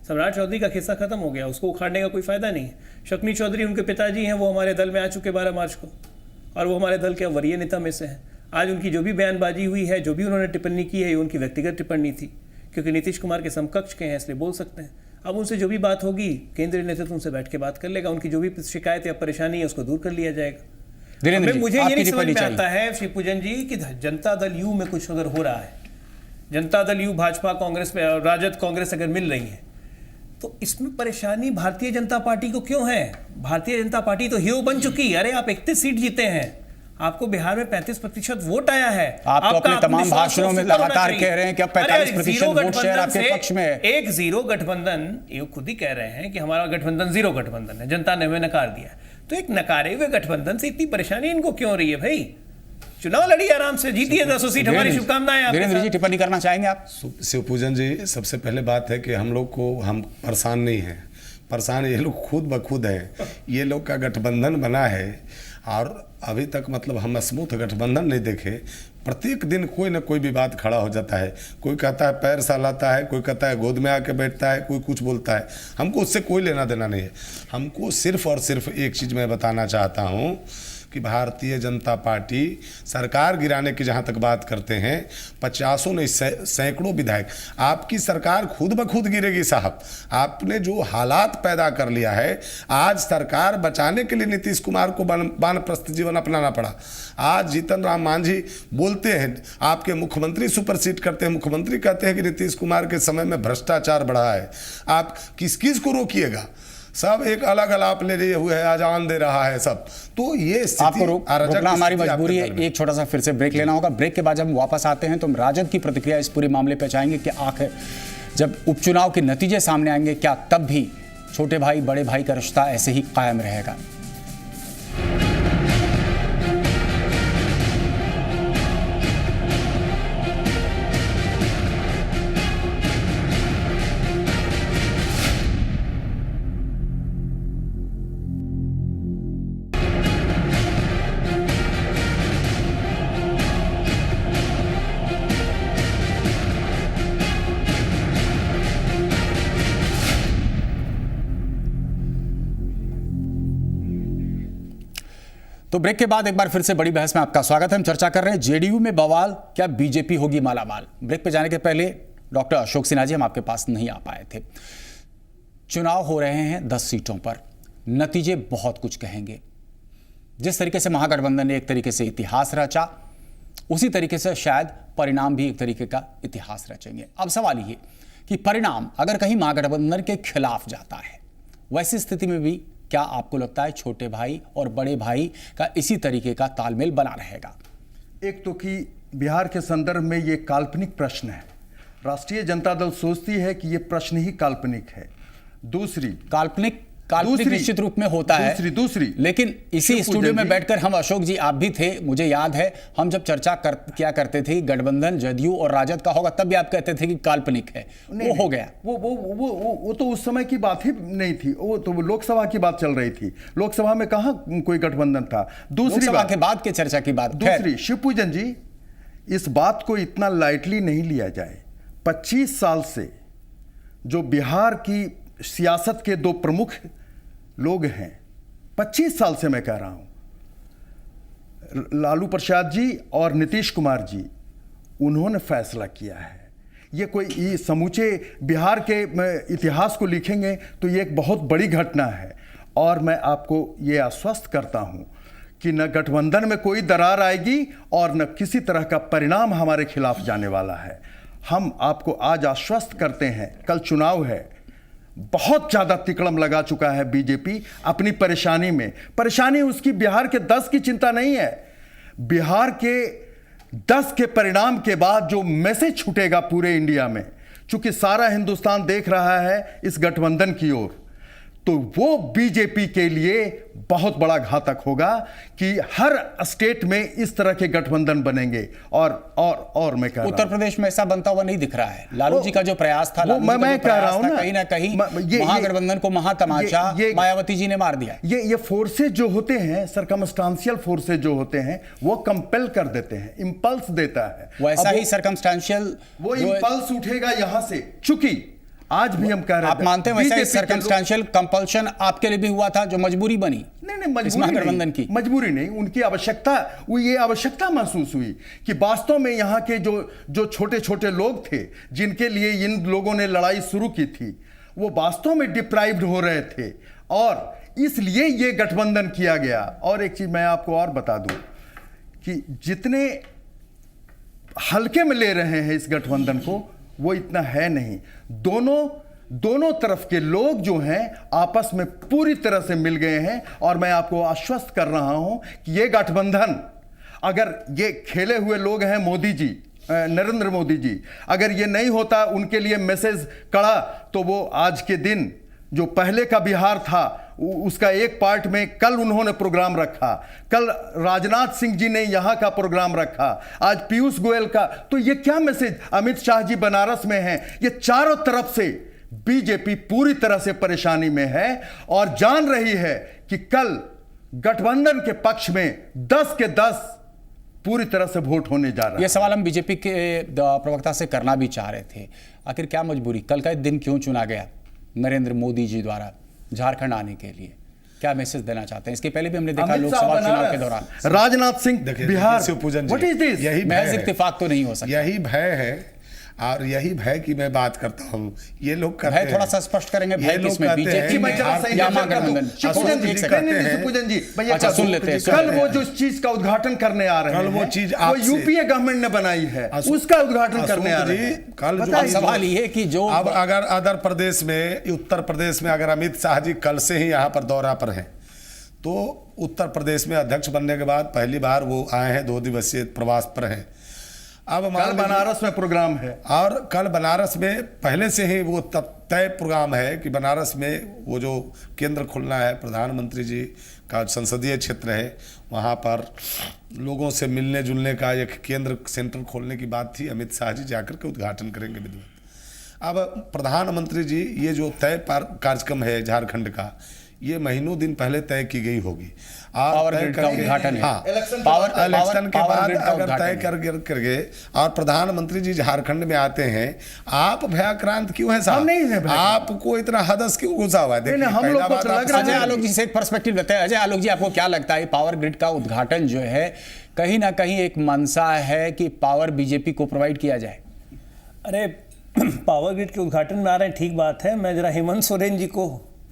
सम्राट चौधरी का किस्सा खत्म हो गया, उसको उखाड़ने का कोई फायदा नहीं है। शक्नी चौधरी उनके पिताजी हैं, वो हमारे दल में आ चुके 12 मार्च को, और वो हमारे दल के वरीय नेता में से हैं। आज उनकी जो भी बयानबाजी हुई है, जो भी उन्होंने टिप्पणी की है, ये उनकी व्यक्तिगत टिप्पणी थी, क्योंकि नीतीश कुमार के समकक्ष के हैं, इसलिए बोल सकते हैं। अब उनसे जो भी बात होगी, केंद्रीय नेतृत्व उनसे बैठ के बात कर लेगा, उनकी जो भी शिकायत या परेशानी है उसको दूर कर लिया जाएगा। मुझे ये नहीं समझ में आता है शिवपूजन जी कि जनता दल यू में कुछ अगर हो रहा है, जनता दल यू भाजपा कांग्रेस में, राजद कांग्रेस अगर मिल रही है, तो इसमें परेशानी भारतीय जनता पार्टी को क्यों है? भारतीय जनता पार्टी तो हीरो बन चुकी है। अरे आप 31 सीट जीते हैं, आपको बिहार में 35% वोट आया है। आप तो अपने तमाम भाषणों में लगातार कह रहे हैं कि अब 45% वोट शेयर आपके पक्ष में है। एक जीरो गठबंधन, ये खुद ही कह रहे हैं कि हमारा गठबंधन जीरो गठबंधन है, जनता ने हमें नकार दिया। तो एक नकारे हुए गठबंधन से इतनी परेशानी इनको क्यों हो रही है? भाई चुनाव लड़िए, आराम से जीतिए 10 सीट, हमारी शुभकामनाएं। वीरेंद्र जी टिप्पणी करना चाहेंगे आप? शिवपूजन जी, सबसे पहले बात है कि हम लोग को, हम परेशान नहीं हैं, परेशान ये लोग खुद ब खुद हैं। ये लोग का गठबंधन बना है और अभी तक मतलब हम स्मूथ गठबंधन नहीं देखे। प्रत्येक दिन कोई ना कोई विवाद खड़ा हो जाता है। कोई कहता है पैर सहलाता है, कोई कहता है गोद में आके बैठता है, कोई कुछ बोलता है। हमको उससे कोई लेना देना नहीं है। हमको सिर्फ और सिर्फ एक चीज़ मैं बताना चाहता हूँ कि भारतीय जनता पार्टी सरकार गिराने की जहाँ तक बात करते हैं, 50 नहीं सैकड़ों विधायक, आपकी सरकार खुद ब खुद गिरेगी साहब। आपने जो हालात पैदा कर लिया है, आज सरकार बचाने के लिए नीतीश कुमार को वानप्रस्थ जीवन अपनाना पड़ा। आज जीतन राम मांझी बोलते हैं, आपके मुख्यमंत्री सुपरसीड करते हैं, मुख्यमंत्री कहते हैं कि नीतीश कुमार के समय में भ्रष्टाचार बढ़ा है। आप किस किस को रोकिएगा? सब एक अलग अलाप ले लिए हुए है, आजान दे रहा है सब। तो ये आपको रोकना हमारी मजबूरी है। एक छोटा सा फिर से ब्रेक लेना होगा। ब्रेक के बाद जब हम वापस आते हैं तो हम राजद की प्रतिक्रिया इस पूरे मामले पे चाहेंगे कि आखिर जब उपचुनाव के नतीजे सामने आएंगे, क्या तब भी छोटे भाई बड़े भाई का रिश्ता ऐसे ही कायम रहेगा? तो ब्रेक के बाद एक बार फिर से बड़ी बहस में आपका स्वागत है। हम चर्चा कर रहे हैं जेडीयू में बवाल, क्या बीजेपी होगी मालामाल। ब्रेक पे जाने के पहले डॉक्टर अशोक सिन्हा जी, हम आपके पास नहीं आ पाए थे। चुनाव हो रहे हैं 10 सीटों पर, नतीजे बहुत कुछ कहेंगे। जिस तरीके से महागठबंधन ने एक तरीके से इतिहास रचा, उसी तरीके से शायद परिणाम भी एक तरीके का इतिहास रचेंगे। अब सवाल ये कि परिणाम अगर कहीं महागठबंधन के खिलाफ जाता है, वैसी स्थिति में भी क्या आपको लगता है छोटे भाई और बड़े भाई का इसी तरीके का तालमेल बना रहेगा? एक तो कि बिहार के संदर्भ में ये काल्पनिक प्रश्न है। राष्ट्रीय जनता दल सोचती है कि ये प्रश्न ही काल्पनिक है। दूसरी काल्पनिक निश्चित रूप में होता है। दूसरी लेकिन इसी स्टूडियो में बैठकर हम, अशोक जी आप भी थे, मुझे याद है, हम जब चर्चा किया करते थे गठबंधन जदयू और राजद का होगा, तब भी आप कहते थे कि काल्पनिक है। वो हो गया। वो तो उस समय की बात ही नहीं थी। वो तो लोकसभा की बात चल रही थी। लोकसभा में कहाँ कोई गठबंधन था। दूसरी बात के बाद के चर्चा की बात। दूसरी, शिवपूजन जी, इस बात को इतना लाइटली नहीं लिया जाए। 25 साल से जो बिहार की सियासत के दो प्रमुख लोग हैं, 25 साल से मैं कह रहा हूं, लालू प्रसाद जी और नीतीश कुमार जी, उन्होंने फैसला किया है। ये कोई समूचे बिहार के इतिहास को लिखेंगे तो ये एक बहुत बड़ी घटना है। और मैं आपको ये आश्वस्त करता हूं कि न गठबंधन में कोई दरार आएगी और न किसी तरह का परिणाम हमारे खिलाफ जाने वाला है। हम आपको आज आश्वस्त करते हैं, कल चुनाव है। बहुत ज़्यादा तिकड़म लगा चुका है बीजेपी अपनी परेशानी में। परेशानी उसकी बिहार के 10 की चिंता नहीं है, बिहार के 10 के परिणाम के बाद जो मैसेज छूटेगा पूरे इंडिया में, चूंकि सारा हिंदुस्तान देख रहा है इस गठबंधन की ओर, तो वो बीजेपी के लिए बहुत बड़ा घातक होगा कि हर स्टेट में इस तरह के गठबंधन बनेंगे। और मैं कह रहा हूं उत्तर प्रदेश में ऐसा बनता हुआ नहीं दिख रहा है। लालू जी का जो प्रयास था, मैं कह रहा हूं ना, कहीं ना कहीं महागठबंधन को महातमाशा मायावती जी ने मार दिया। ये फोर्सेज जो होते हैं, सर्कमस्टांशियल फोर्सेज जो होते हैं, वो कंपेल कर देते हैं, इंपल्स देता है। वैसा ही सर्कमस्टांशियल वो इंपल्स उठेगा यहां से, चूंकि आज भी हम कह रहे हैं, आप मानते हैं वैसा सर्कमस्टेंशियल कंपल्शन आपके लिए भी हुआ था जो मजबूरी बनी? नहीं, मजबूरी नहीं, उनकी आवश्यकता, ये आवश्यकता महसूस हुई कि वास्तव में यहाँ के जो छोटे छोटे लोग थे जिनके लिए इन लोगों ने लड़ाई शुरू की थी, वो वास्तव में डिप्राइव्ड हो रहे थे और इसलिए ये गठबंधन किया गया। और एक चीज मैं आपको और बता दूं कि जितने हल्के में ले रहे हैं इस गठबंधन को, वो इतना है नहीं। दोनों तरफ के लोग जो हैं आपस में पूरी तरह से मिल गए हैं और मैं आपको आश्वस्त कर रहा हूं कि ये गठबंधन, अगर ये खेले हुए लोग हैं मोदी जी, नरेंद्र मोदी जी, अगर ये नहीं होता, उनके लिए मैसेज कड़ा, तो वो आज के दिन जो पहले का बिहार था उसका एक पार्ट में कल उन्होंने प्रोग्राम रखा, कल राजनाथ सिंह जी ने यहां का प्रोग्राम रखा, आज पीयूष गोयल का, तो ये क्या मैसेज? अमित शाह जी बनारस में हैं, ये चारों तरफ से बीजेपी पूरी तरह से परेशानी में है और जान रही है कि कल गठबंधन के पक्ष में 10 के 10 पूरी तरह से वोट होने जा रहा है। यह सवाल हम बीजेपी के प्रवक्ता से करना भी चाह रहे थे, आखिर क्या मजबूरी, कल का दिन क्यों चुना गया नरेंद्र मोदी जी द्वारा झारखंड आने के लिए? क्या मैसेज देना चाहते हैं? इसके पहले भी हमने देखा लोकसभा चुनाव के दौरान Rajnath Singh Bihar, what is this? यही महज इत्तेफाक तो नहीं हो सकता, यही भय है और यही भय की मैं बात करता हूं। ये लोग करते हैं, थोड़ा सा स्पष्ट करेंगे भय किसमें, बीजेपी में या महागठबंधन? शिवपूजन जी, अच्छा सुन लेते हैं। कल वो जो चीज का उद्घाटन करने आ रहे हैं, वो चीज वो यूपीए गवर्नमेंट ने बनाई है, उसका उद्घाटन करने आ रहे हैं। कल जो सवाल ये कि जो अब अगर अदर प्रदेश में, उत्तर प्रदेश में अगर अमित शाह जी कल से ही यहाँ पर दौरा पर हैं, तो उत्तर प्रदेश में अध्यक्ष बनने के बाद पहली बार वो आए हैं, 2 दिवसीय प्रवास पर हैं। अब कल बनारस में प्रोग्राम है और कल बनारस में पहले से ही वो तय प्रोग्राम है कि बनारस में वो जो केंद्र खुलना है, प्रधानमंत्री जी का संसदीय क्षेत्र है, वहाँ पर लोगों से मिलने जुलने का एक केंद्र सेंटर खोलने की बात थी। अमित शाह जी जाकर के उद्घाटन करेंगे विधिवत। अब प्रधानमंत्री जी, ये जो तय कार्यक्रम है झारखंड का, ये महीनों दिन पहले तय की गई होगी। पावर ग्रिड का उद्घाटन है, हाँ, इलेक्शन के बाद अगर तय करके और प्रधानमंत्री जी झारखंड में आते हैं, आप भयाक्रांत क्यों हैं साहब? आपको इतना हदस क्यों घुसा हुआ है? अजय आलोक जी से एक पर्सपेक्टिव लेते हैं। अजय आलोक जी, आपको क्या लगता है पावर ग्रिड का उद्घाटन जो है कहीं ना कहीं एक मंशा है कि पावर बीजेपी को प्रोवाइड किया जाए? अरे पावर ग्रिड के उद्घाटन में आ रहे हैं, ठीक बात है। मैं जरा हेमंत सोरेन जी को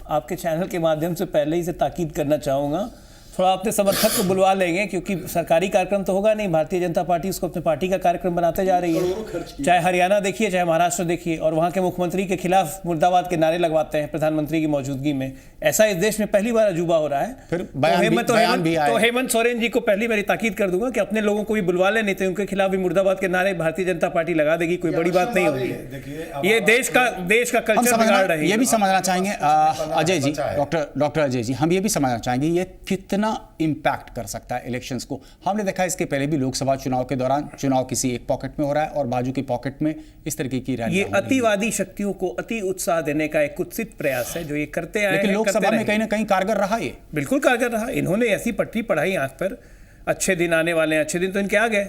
आपके चैनल के माध्यम से पहले ही से ताकीद करना चाहूँगा, थोड़ा अपने समर्थक को बुलवा लेंगे, क्योंकि सरकारी कार्यक्रम तो होगा नहीं। भारतीय जनता पार्टी उसको अपने पार्टी का कार्यक्रम बनाते जा रही है। चाहे हरियाणा देखिए, चाहे महाराष्ट्र देखिए, और वहाँ के मुख्यमंत्री के खिलाफ मुर्दाबाद के नारे लगवाते हैं प्रधानमंत्री की मौजूदगी में। ऐसा इस देश में पहली बार अजूबा हो रहा है। फिर तो हेमंत सोरेन जी को पहली मेरी ताकीद कर दूंगा कि अपने लोगों को भी बुलवा लें, नहीं तो उनके खिलाफ भी मुर्दाबाद के नारे भारतीय जनता पार्टी लगा देगी। कोई बड़ी बात नहीं होगी। ये देश का कल्चर बिगाड़ रही है। ये भी समझना चाहेंगे अजय जी, डॉक्टर अजय जी, हम ये भी समझना चाहेंगे ये कितना इंपैक्ट कर सकता है इलेक्शंस को। हमने देखा इसके पहले भी लोकसभा चुनाव के दौरान चुनाव किसी एक पॉकेट में हो रहा है और बाजू की पॉकेट में इस तरीके की रैली। ये अतिवादी शक्तियों को अति उत्साह देने का एक कुत्सित प्रयास है जो ये करते आए हैं। लेकिन लोकसभा में कहीं ना कहीं कारगर रहा, ये बिल्कुल कारगर रहा। इन्होंने ऐसी पटरी पढ़ाई आंख पर, अच्छे दिन आने वाले हैं। अच्छे दिन तो इनके आ गए,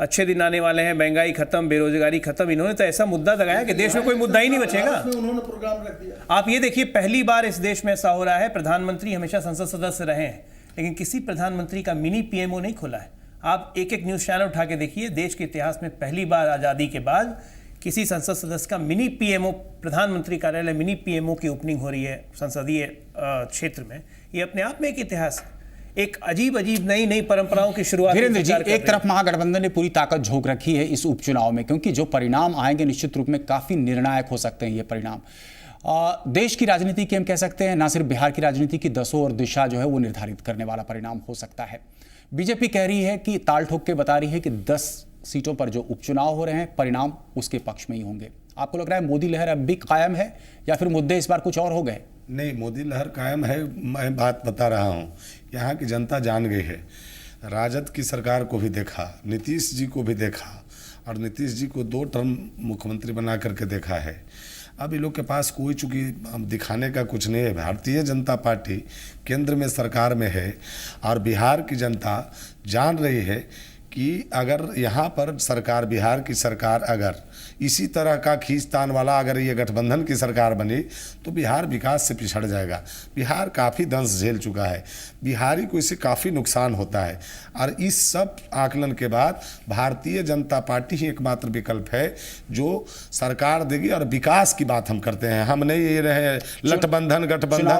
अच्छे दिन आने वाले हैं, महंगाई खत्म, बेरोजगारी खत्म। इन्होंने तो ऐसा मुद्दा लगाया कि देश में कोई मुद्दा ही नहीं बचेगा। उन्होंने प्रोग्राम रख दिया। आप ये देखिए, पहली बार इस देश में ऐसा हो रहा है, प्रधानमंत्री हमेशा संसद सदस्य रहे हैं, लेकिन किसी प्रधानमंत्री का मिनी पीएमओ नहीं खोला है। आप एक एक न्यूज़ चैनल उठा के देखिए, देश के इतिहास में पहली बार आज़ादी के बाद किसी संसद सदस्य का मिनी पीएमओ, प्रधानमंत्री कार्यालय मिनी पीएमओ की ओपनिंग हो रही है संसदीय क्षेत्र में। ये अपने आप में एक इतिहास है, एक अजीब अजीब नई नई परंपराओं की शुरुआत। वीरेंद्र जी, एक तरफ महागठबंधन ने पूरी ताकत झोंक रखी है इस उपचुनाव में, क्योंकि जो परिणाम आएंगे निश्चित रूप में काफ़ी निर्णायक हो सकते हैं ये परिणाम। देश की राजनीति की हम कह सकते हैं, ना सिर्फ बिहार की राजनीति की दशों और दिशा जो है वो निर्धारित करने वाला परिणाम हो सकता है। बीजेपी कह रही है कि ताल ठोक के बता रही है कि 10 सीटों पर जो उपचुनाव हो रहे हैं परिणाम उसके पक्ष में ही होंगे। आपको लग रहा है मोदी लहर अब भी कायम है या फिर मुद्दे इस बार कुछ और हो गए? नहीं, मोदी लहर कायम है। मैं बात बता रहा हूँ, यहाँ की जनता जान गई है। राजद की सरकार को भी देखा, नीतीश जी को भी देखा, और नीतीश जी को 2 टर्म मुख्यमंत्री बना करके देखा है। अब इन लोग के पास कोई चूँकि दिखाने का कुछ नहीं है। भारतीय जनता पार्टी केंद्र में सरकार में है और बिहार की जनता जान रही है कि अगर यहाँ पर सरकार, बिहार की सरकार अगर इसी तरह का खींचतान वाला अगर ये गठबंधन की सरकार बनी तो बिहार विकास से पिछड़ जाएगा। बिहार काफ़ी दंश झेल चुका है, बिहारी को इससे काफ़ी नुकसान होता है। और इस सब आकलन के बाद भारतीय जनता पार्टी ही एकमात्र विकल्प है जो सरकार देगी। और विकास की बात हम करते हैं, हम नहीं ये रहे गठबंधन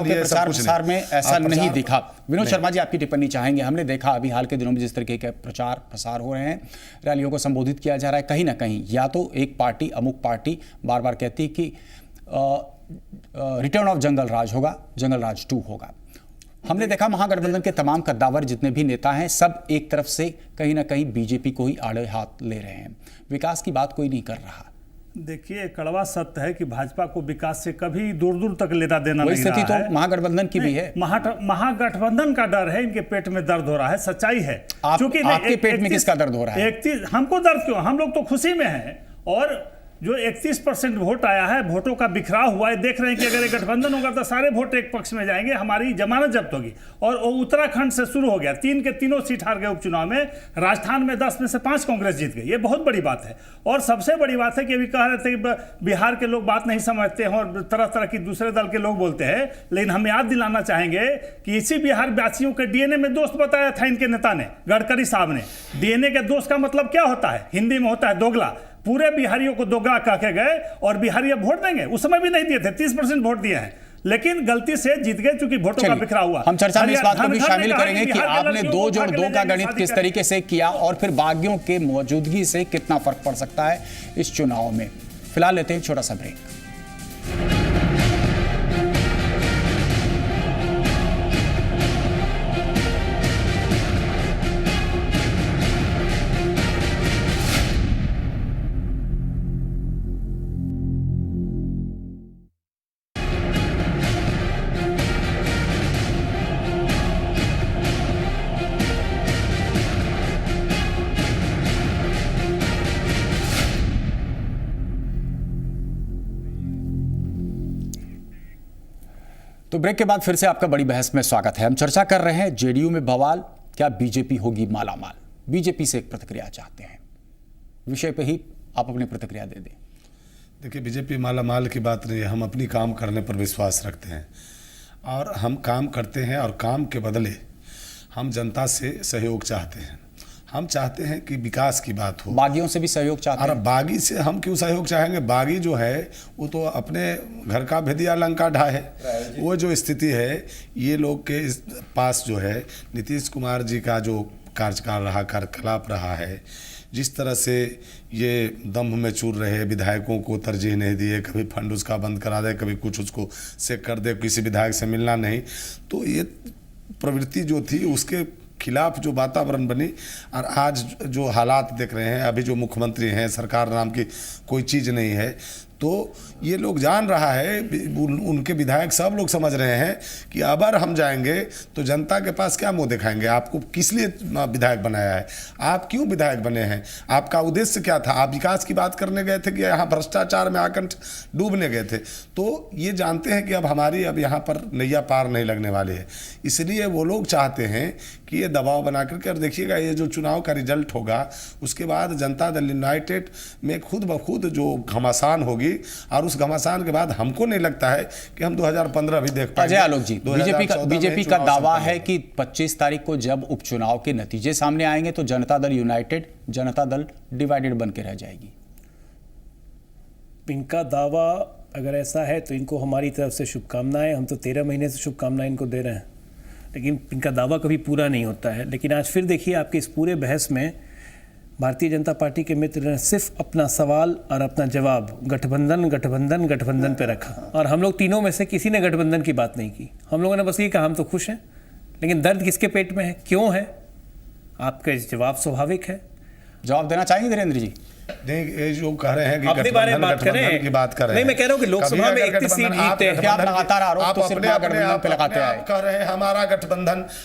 ये सब कुछ प्रचार में ऐसा नहीं दिखा। विनोद शर्मा जी, आपकी टिप्पणी चाहेंगे? हमने देखा अभी हाल के दिनों में जिस तरीके के प्रचार प्रसार हो रहे हैं, रैलियों को संबोधित किया जा रहा है, कहीं ना कहीं या तो एक पार्टी, अमुक पार्टी बार बार कहती है कि रिटर्न ऑफ जंगल राज होगा, जंगल राज 2 होगा। हमने देखा महागठबंधन के तमाम कद्दावर जितने भी नेता हैं सब एक तरफ से कहीं ना कहीं बीजेपी को ही आड़े हाथ ले रहे हैं, विकास की बात कोई नहीं कर रहा। देखिए, कड़वा सत्य है कि भाजपा को विकास से कभी दूर दूर तक लेना देना नहीं रहा है। स्थिति तो महागठबंधन की भी है। महागठबंधन का डर है, इनके पेट में दर्द हो रहा है, सच्चाई है। क्योंकि आपके पेट में किसका दर्द हो रहा है? हमको दर्द क्यों? हम लोग तो खुशी में हैं। और जो 31% वोट आया है, वोटों का बिखराव हुआ है, देख रहे हैं कि अगर एक गठबंधन होगा तो सारे वोट एक पक्ष में जाएंगे, हमारी जमानत जब्त होगी। और वो उत्तराखंड से शुरू हो गया, 3 के 3 सीट हार गए उपचुनाव में। राजस्थान में 10 में से 5 कांग्रेस जीत गई, ये बहुत बड़ी बात है। और सबसे बड़ी बात है कि अभी कह रहे थे कि बिहार के लोग बात नहीं समझते हैं और तरह तरह की दूसरे दल के लोग बोलते हैं, लेकिन हम याद दिलाना चाहेंगे कि इसी बिहार वासियों के डीएनए में दोस्त बताया था इनके नेता ने, गडकरी साहब ने। डीएनए के दोस्त का मतलब क्या होता है? हिंदी में होता है दोगला। पूरे बिहारियों को दोगला कह के गए और बिहारी अब वोट देंगे। उस समय भी नहीं दिए थे, 30% वोट दिए हैं, लेकिन गलती से जीत गए चूंकि वोटों का बिखरा हुआ। हम चर्चा में इस बात को भी शामिल करेंगे कि आपने 2 जोड़ 2 का गणित किस तरीके से किया और फिर बागियों के मौजूदगी से कितना फर्क पड़ सकता है इस चुनाव में। फिलहाल लेते हैं छोटा सा ब्रेक। तो ब्रेक के बाद फिर से आपका बड़ी बहस में स्वागत है। हम चर्चा कर रहे हैं जेडीयू में बवाल, क्या बीजेपी होगी मालामाल? बीजेपी से एक प्रतिक्रिया चाहते हैं, विषय पे ही आप अपनी प्रतिक्रिया दे दें। देखिए, बीजेपी मालामाल की बात नहीं है, हम अपनी काम करने पर विश्वास रखते हैं और हम काम करते हैं और काम के बदले हम जनता से सहयोग चाहते हैं। हम चाहते हैं कि विकास की बात हो। बागियों से भी सहयोग चाहते हैं। और बागी से हम क्यों सहयोग चाहेंगे? बागी जो है वो तो अपने घर का भेदिया लंका ढा है। वो जो स्थिति है, ये लोग के पास जो है नीतीश कुमार जी का जो कार्यकाल रहा, कार्यकलाप रहा है, जिस तरह से ये दम्भ में चूर रहे, विधायकों को तरजीह नहीं दिए, कभी फंड उसका बंद करा दे, कभी कुछ उसको से कर दे, किसी विधायक से मिलना नहीं, तो ये प्रवृत्ति जो थी उसके खिलाफ जो वातावरण बनी। और आज जो हालात देख रहे हैं, अभी जो मुख्यमंत्री हैं, सरकार नाम की कोई चीज़ नहीं है, तो ये लोग जान रहा है, उनके विधायक सब लोग समझ रहे हैं कि अगर हम जाएंगे तो जनता के पास क्या मुंह दिखाएंगे? आपको किस लिए विधायक बनाया है? आप क्यों विधायक बने हैं? आपका उद्देश्य क्या था? आप विकास की बात करने गए थे कि यहाँ भ्रष्टाचार में आकंठ डूबने गए थे? तो ये जानते हैं कि अब हमारी यहाँ पर नैया पार नहीं लगने वाली है, इसलिए वो लोग चाहते हैं कि ये दबाव बना करके। और देखिएगा, ये जो चुनाव का रिजल्ट होगा उसके बाद जनता दल यूनाइटेड में खुद ब खुद जो घमासान होगी, और उस घमासान के बाद हमको नहीं लगता है कि हम 2015 भी देख पाएंगे। अजय आलोक जी, बीजेपी का दावा है कि 25 तारीख को जब उपचुनाव के नतीजे सामने आएंगे तो जनता दल यूनाइटेड, जनता दल डिवाइडेड बन के रह जाएगी। इनका दावा अगर ऐसा है तो इनको हमारी तरफ से शुभकामनाएं। हम तो 13 महीने से शुभकामनाएं इनको दे रहे हैं, लेकिन इनका दावा कभी पूरा नहीं होता है। लेकिन आज फिर देखिए, आपके इस पूरे बहस में भारतीय जनता पार्टी के मित्र ने सिर्फ अपना सवाल और अपना जवाब गठबंधन गठबंधन गठबंधन पे रखा, और हम लोग तीनों में से किसी ने गठबंधन की बात नहीं की। हम लोगों ने बस ये कहा हम तो खुश हैं, लेकिन दर्द किसके पेट में है, क्यों है, आपका जवाब स्वाभाविक है। जवाब देना चाहेंगे धीरेन्द्र जी? नहीं, ये जो कह रहे हैं कि अपने बारे में बात गठबंधन करें की बात कर रहे नहीं, हैं। मैं कह रहा हूं कि लोकसभा में 31 सीट जीतते हैं। आप लगातार आरोप तो सिर्फ महागठबंधन पे लगाते आए। कह रहे हैं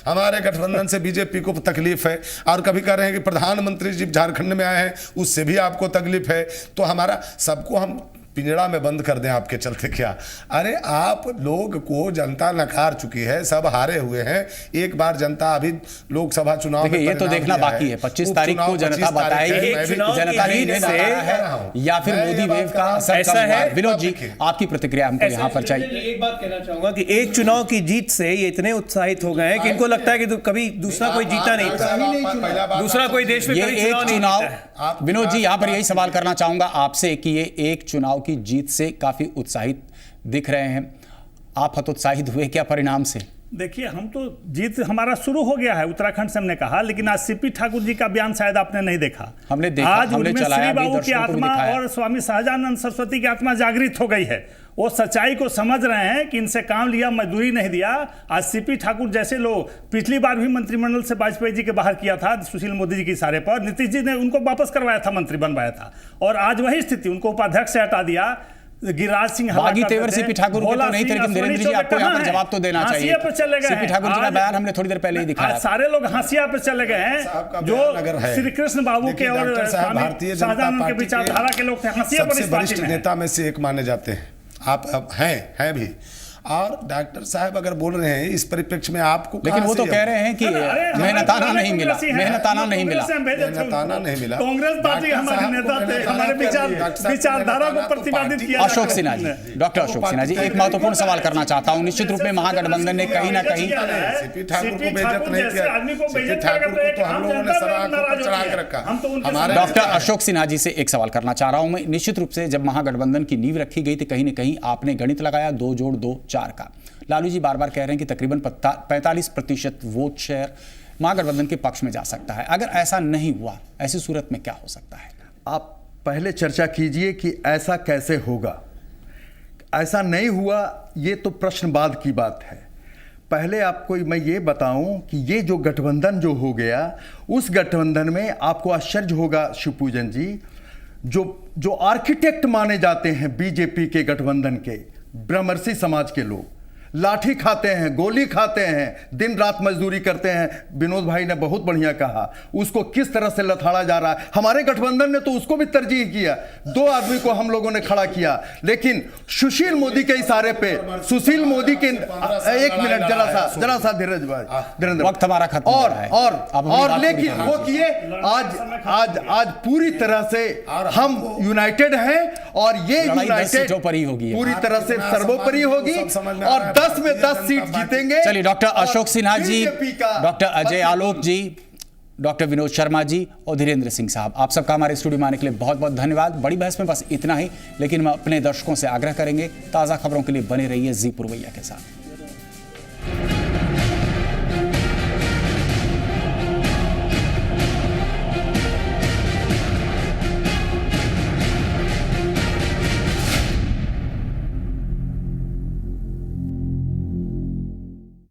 हमारे गठबंधन से बीजेपी को तकलीफ है, और कभी कह रहे हैं कि प्रधानमंत्री जी झारखंड में आए हैं उससे भी आपको तकलीफ है, तो हमारा सबको हम पिंजड़ा में बंद कर दें आपके चलते क्या? अरे आप लोग को जनता नकार चुकी है, सब हारे हुए हैं। एक बार जनता अभी लोकसभा चुनाव में ये तो देखना बाकी है। 25 तारीख को जनता बताएगी जनता ने इन्हें नकारा है या फिर मोदी वेव का ऐसा है। विनोद जी, आपकी प्रतिक्रिया हमको यहाँ पर चाहिए। एक बात कहना चाहूंगा कि एक चुनाव की जीत से ये इतने उत्साहित हो गए हैं कि इनको लगता है कि कभी दूसरा कोई जीता नहीं था, दूसरा कोई देश में ये कभी एक चुनाव नहीं चुनाव, जीता है। विनोद जी यहाँ पर यही सवाल करना चाहूंगा आपसे कि ये एक चुनाव की जीत से काफी उत्साहित दिख रहे हैं, आप हतोत्साहित हुए क्या परिणाम से? देखिए, हम तो जीत हमारा शुरू हो गया है उत्तराखंड से, हमने कहा, लेकिन आज सीपी ठाकुर जी का बयान शायद आपने नहीं देखा। हमने देखा, आज हमने उनमें चलाया श्री भी, बाबू की दर्शकों को भी आत्मा दिखाया। और स्वामी सहजानंद सरस्वती की आत्मा जागृत हो गई है। वो सच्चाई को समझ रहे हैं कि इनसे काम लिया, मजदूरी नहीं दिया। आज सीपी ठाकुर जैसे लोग, पिछली बार भी मंत्रिमंडल से वाजपेयी जी के बाहर किया था सुशील मोदी जी के इशारे पर, नीतीश जी ने उनको वापस करवाया था, मंत्री बनवाया था, और आज वही स्थिति, उनको उपाध्यक्ष से हटा दिया। गिरिराज सिंह बागी तेवर सीपी ठाकुर के तो नहीं थे, लेकिन धीरेन्द्र जी आपको यहाँ पर जवाब तो देना चाहिए। सीपी ठाकुर जी का बयान हमने थोड़ी देर पहले ही दिखाया। सारे लोग हाशिया पे चले गए हैं, जो श्री कृष्ण बाबू के और भारतीय जनता शाहजहां के पार्टी विचारधारा के लोग थे, हाशिया पर सबसे इस पार्टी वरिष्ठ में नेता में से एक माने जाते हैं। आप अब हैं भी, और डॉक्टर साहब अगर बोल रहे हैं इस परिप्रेक्ष्य में आपको, लेकिन वो तो कह रहे हैं कि मेहनताना नहीं मिला, मेहनताना नहीं मिला, मेहनताना नहीं मिला। कांग्रेस पार्टी हमारे नेता थे, हमारे विचारधारा को प्रतिपादित किया। अशोक सिन्हा जी, डॉक्टर अशोक सिन्हा जी, एक महत्वपूर्ण सवाल करना चाहता हूं। निश्चित रूप में महागठबंधन ने कहीं ना कहीं सीपी ठाकुर को बेइज्जत नहीं किया, सीपी ठाकुर को तो हम लोगों ने सर आंखों पर चढ़ा के रखा। हमारे डॉक्टर अशोक सिन्हा जी से एक सवाल करना चाह रहा हूं मैं। निश्चित रूप से जब महागठबंधन की नींव रखी गई तो कहीं ना कहीं आपने गणित लगाया 2 जोड़ 2 4 का। लालू जी बार बार कह रहे हैं कि तकरीबन 45% वोट शेयर महागठबंधन के पक्ष में जा सकता है। अगर ऐसा नहीं हुआ, ऐसी सूरत में क्या हो सकता है? आप पहले चर्चा कीजिए कि ऐसा कैसे होगा। ऐसा नहीं हुआ, ये तो प्रश्नवाद की बात है। पहले आपको मैं ये बताऊं कि ये जो गठबंधन जो हो गया, उस गठबंधन में आपको आश्चर्य होगा शिवपूजन जी, जो आर्किटेक्ट माने जाते हैं बीजेपी के गठबंधन के, ब्रह्मर्षि समाज के लोग, लाठी खाते हैं, गोली खाते हैं, दिन रात मजदूरी करते हैं। विनोद भाई ने बहुत बढ़िया कहा, उसको किस तरह से लथाड़ा जा रहा है। हमारे गठबंधन ने तो उसको भी तरजीह किया, 2 आदमी को हम लोगों ने खड़ा किया, लेकिन सुशील मोदी के इशारे पे, सुशील मोदी के, एक मिनट जरा सा धीरज भाई, वक्त हमारा खत्म हो रहा है। और लेकिन वो किए, आज पूरी तरह से हम यूनाइटेड हैं, और ये यूनाइटेड पूरी तरह से सर्वोपरि होगी, और 10 में 10 सीट जीतेंगे। चलिए, डॉक्टर अशोक सिन्हा जी, डॉक्टर अजय आलोक जी, डॉक्टर विनोद शर्मा जी और धीरेन्द्र सिंह साहब, आप सबका हमारे स्टूडियो में आने के लिए बहुत बहुत धन्यवाद। बड़ी बहस में बस इतना ही, लेकिन हम अपने दर्शकों से आग्रह करेंगे, ताज़ा खबरों के लिए बने रहिए जी पुरवैया के साथ।